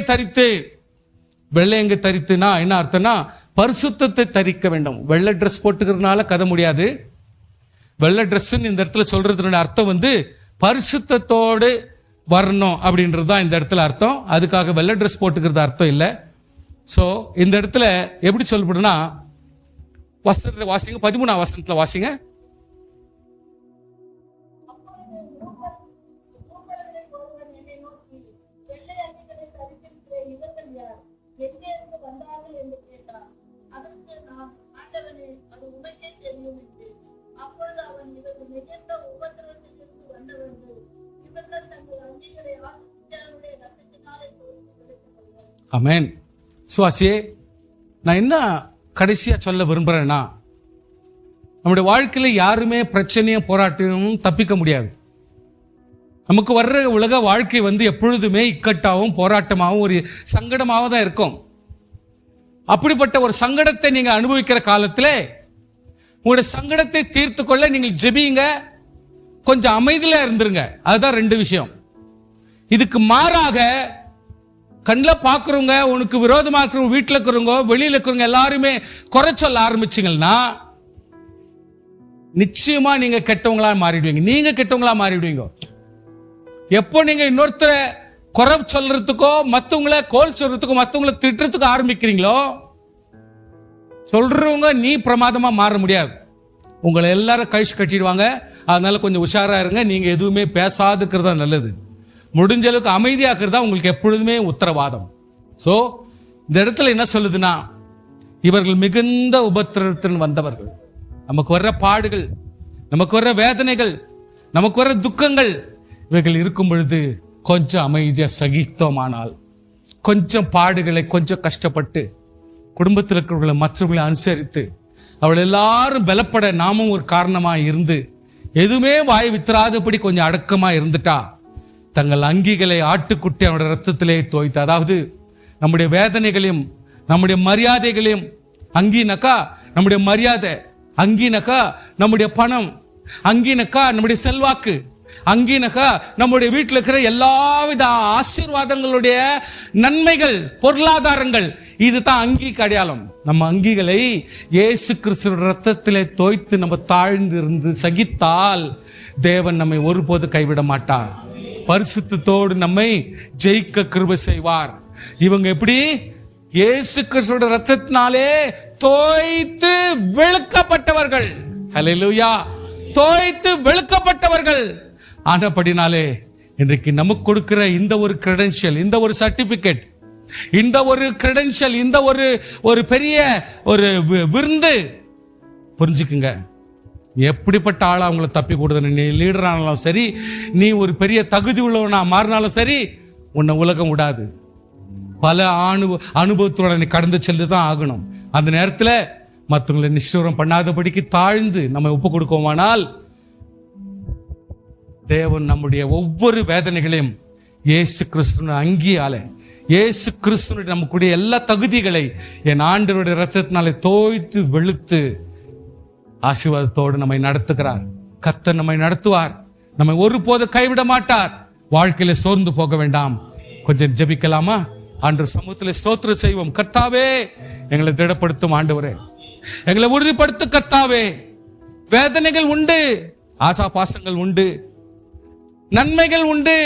Speaker 1: தரித்துனா என்ன அர்த்தம்னா பரிசுத்தத்தை தரிக்க வேண்டும். வெள்ளை ட்ரெஸ் போட்டுக்கிறதுனால கதை முடியாது. வெள்ளை ட்ரெஸ்ன்னு இந்த இடத்துல சொல்றதுனுடைய அர்த்தம் வந்து பரிசுத்தத்தோடு வரணும் அப்படின்றது தான் இந்த இடத்துல அர்த்தம். அதுக்காக வெள்ளை ட்ரெஸ் போட்டுக்கிறது அர்த்தம் இல்லை. ஸோ இந்த இடத்துல எப்படி சொல்லப்படுனா, வசனத்தில் வாசிங்க, 13ஆம் வசனத்தில் வாசிங்க. ஆமென். சுவாசியே, நான் என்ன கடைசியா சொல்ல விரும்புறேன்னா, நம்முடைய வாழ்க்கையில யாருமே பிரச்சனையும் போராட்டமும் தப்பிக்க முடியாது. நமக்கு வர்ற உலக வாழ்க்கை வந்து எப்பொழுதுமே இக்கட்டாகவும் போராட்டமாகவும் ஒரு சங்கடமாகவும் தான் இருக்கும். அப்படிப்பட்ட ஒரு சங்கடத்தை நீங்க அனுபவிக்கிற காலத்துல உங்களுடைய சங்கடத்தை தீர்த்து கொள்ள நீங்கள் ஜெபிங்க, கொஞ்சம் அமைதியில இருந்துருங்க. அதுதான் 2 விஷயம். இதுக்கு மாறாக கண்ணில் பார்க்குறவங்க, உனக்கு விரோதமாக இருக்கிறவங்க, வீட்டில் இருக்கிறவங்க, வெளியில் இருக்கிறவங்க எல்லாருமே குறை சொல்ல ஆரம்பிச்சிங்கன்னா நிச்சயமா நீங்க கெட்டவங்களா மாறிடுவீங்க. நீங்க கெட்டவங்களா மாறிடுவீங்க. எப்போ நீங்க இன்னொருத்தரை குறை சொல்றதுக்கோ, மற்றவங்களை கோல் சொல்றதுக்கோ, மற்றவங்களை திட்டுறதுக்கு ஆரம்பிக்கிறீங்களோ, சொல்றவங்க நீ பிரமாதமா மாற முடியாது. உங்களை எல்லாரும் கழிச்சு கட்டிடுவாங்க. அதனால கொஞ்சம் உஷாரா இருங்க. நீங்க எதுவுமே பேசாதுக்கிறதா நல்லது. முடிஞ்ச அளவுக்கு அமைதியாக்குறதா உங்களுக்கு எப்பொழுதுமே உத்தரவாதம். சோ இந்த இடத்துல என்ன சொல்லுதுன்னா, இவர்கள் மிகுந்த உபத்திரத்தில் வந்தவர்கள். நமக்கு வர்ற பாடுகள், நமக்கு வர்ற வேதனைகள், நமக்கு வர்ற துக்கங்கள், இவைகள் இருக்கும் பொழுது கொஞ்சம் அமைதியா சகித்தோமானால், கொஞ்சம் பாடுகளை கொஞ்சம் கஷ்டப்பட்டு குடும்பத்தில் இருக்கிறவர்களை மற்றவர்களை அனுசரித்து அவள் எல்லாரும் பலப்பட நாமும் ஒரு காரணமா இருந்து எதுவுமே வாய் வித்துறாதபடி கொஞ்சம் அடக்கமா இருந்துட்டா, தங்கள் அங்கிகளை ஆட்டுக்குட்டி அவனுடைய ரத்தத்திலே தோய்த்து, அதாவது நம்முடைய வேதனைகளையும் நம்முடைய மரியாதைகளையும், அங்கினக்கா நம்முடைய மரியாதை, அங்கினக்கா நம்முடைய பணம், அங்கினக்கா நம்முடைய செல்வாக்கு, அங்கினக்கா நம்முடைய வீட்டில் இருக்கிற எல்லாவித ஆசீர்வாதங்களுடைய நன்மைகள், பொருளாதாரங்கள், இதுதான் அங்கிக்கு அடையாளம். நம்ம அங்கிகளை இயேசு கிறிஸ்துவின் ரத்தத்திலே தோய்த்து நம்ம தாழ்ந்து இருந்து சகித்தால் தேவன் நம்மை ஒருபோது கைவிட மாட்டார். பரிசுத்தத்தோடு நம்மை ஜெயிக்க கிருபை செய்வார். இவங்க எப்படி? இயேசு கிறிஸ்துவின் ரத்தத்தினாலே தோய்த்து வெளுக்கப்பட்டவர்கள். ஹல்லேலூயா. தோய்த்து வெளுக்கப்பட்டவர்கள் ஆனபடினாலே இன்றைக்கு நமக்கு கொடுக்கிற இந்த ஒரு கிரெடென்ஷியல், இந்த ஒரு சர்டிபிகேட், இந்த ஒரு கிரெடென்ஷியல், இந்த ஒரு பெரிய ஒரு விருந்து, புரிஞ்சுக்குங்க. எப்படிப்பட்ட ஆளா அவங்களை தப்பி கொடுத்த, நீ லீடர் ஆனாலும் சரி, நீ ஒரு பெரிய தகுதி உள்ளவனா மாறினாலும் சரி, உன்னை உலகம் விடாது. பல அனுபவத்தோட நீ கடந்து சென்று தான் ஆகணும். அந்த நேரத்தில் மற்றவங்களை நிஷ்டூரம் பண்ணாதபடிக்கு தாழ்ந்து நம்ம ஒப்பு கொடுக்கோமானால் தேவன் நம்முடைய ஒவ்வொரு வேதனைகளையும் இயேசு கிறிஸ்துவின் அங்கியால, இயேசு கிறிஸ்துவின் நமக்குடைய எல்லா தகுதிகளை என் ஆண்டவருடைய ரத்தத்தினாலே தோய்த்து வெளுத்து ஆசீர்வாதத்தோடு நம்மை நடத்துகிறார். கர்த்தர் நம்மை நடத்துவார். நம்மை ஒருபோது கைவிட மாட்டார். வாழ்க்கையில சோர்ந்து போக வேண்டாம். கொஞ்சம் ஜெபிக்கலாமா? ஆண்டவர் சமூகத்தில் ஸ்தோத்திரம் செய்வோம். கர்த்தாவே, எங்களை திடப்படுத்தும் ஆண்டவரே, எங்களை உறுதிப்படுத்தும் கர்த்தாவே. வேதனைகள் உண்டு, ஆசா பாசங்கள் உண்டு, நன்மைகள் உண்டு.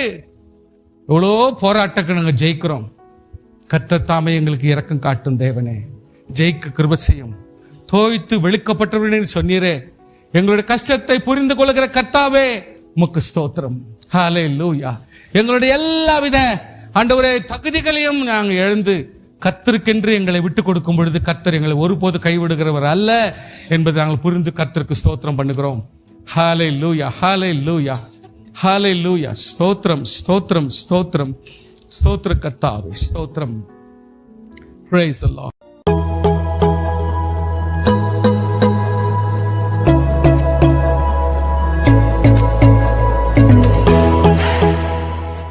Speaker 1: எவ்வளோ போராட்டங்கள் நாங்கள் ஜெயிக்கிறோம். கர்த்தர் தாமே எங்களுக்கு இரக்கம் காட்டும் தேவனே, ஜெயிக்க கிருபை செய்யும். தோய்த்து வெளுக்கப்பட்டவர்கள் சொன்னீரே, எங்களுடைய கஷ்டத்தை புரிந்து கொள்கிற கர்த்தாவே உமக்கு ஸ்தோத்திரம். ஹல்லேலூயா. எங்களுடைய எல்லாவித ஆண்டவரே தகுதிகளையும் நாங்கள் எழுந்து கர்த்தருக்கென்று எங்களை விட்டு கொடுக்கும் பொழுது கர்த்தர் எங்களை ஒருபோது கைவிடுகிறவர் அல்ல என்பதை நாங்கள் புரிந்து கர்த்தருக்கு ஸ்தோத்திரம் பண்ணுகிறோம். ஹல்லேலூயா, ஹல்லேலூயா, ஹல்லேலூயா. ஸ்தோத்திரம், ஸ்தோத்திரம், ஸ்தோத்திரம், ஸ்தோத்திர கர்த்தாவே, ஸ்தோத்திரம். Praise the Lord.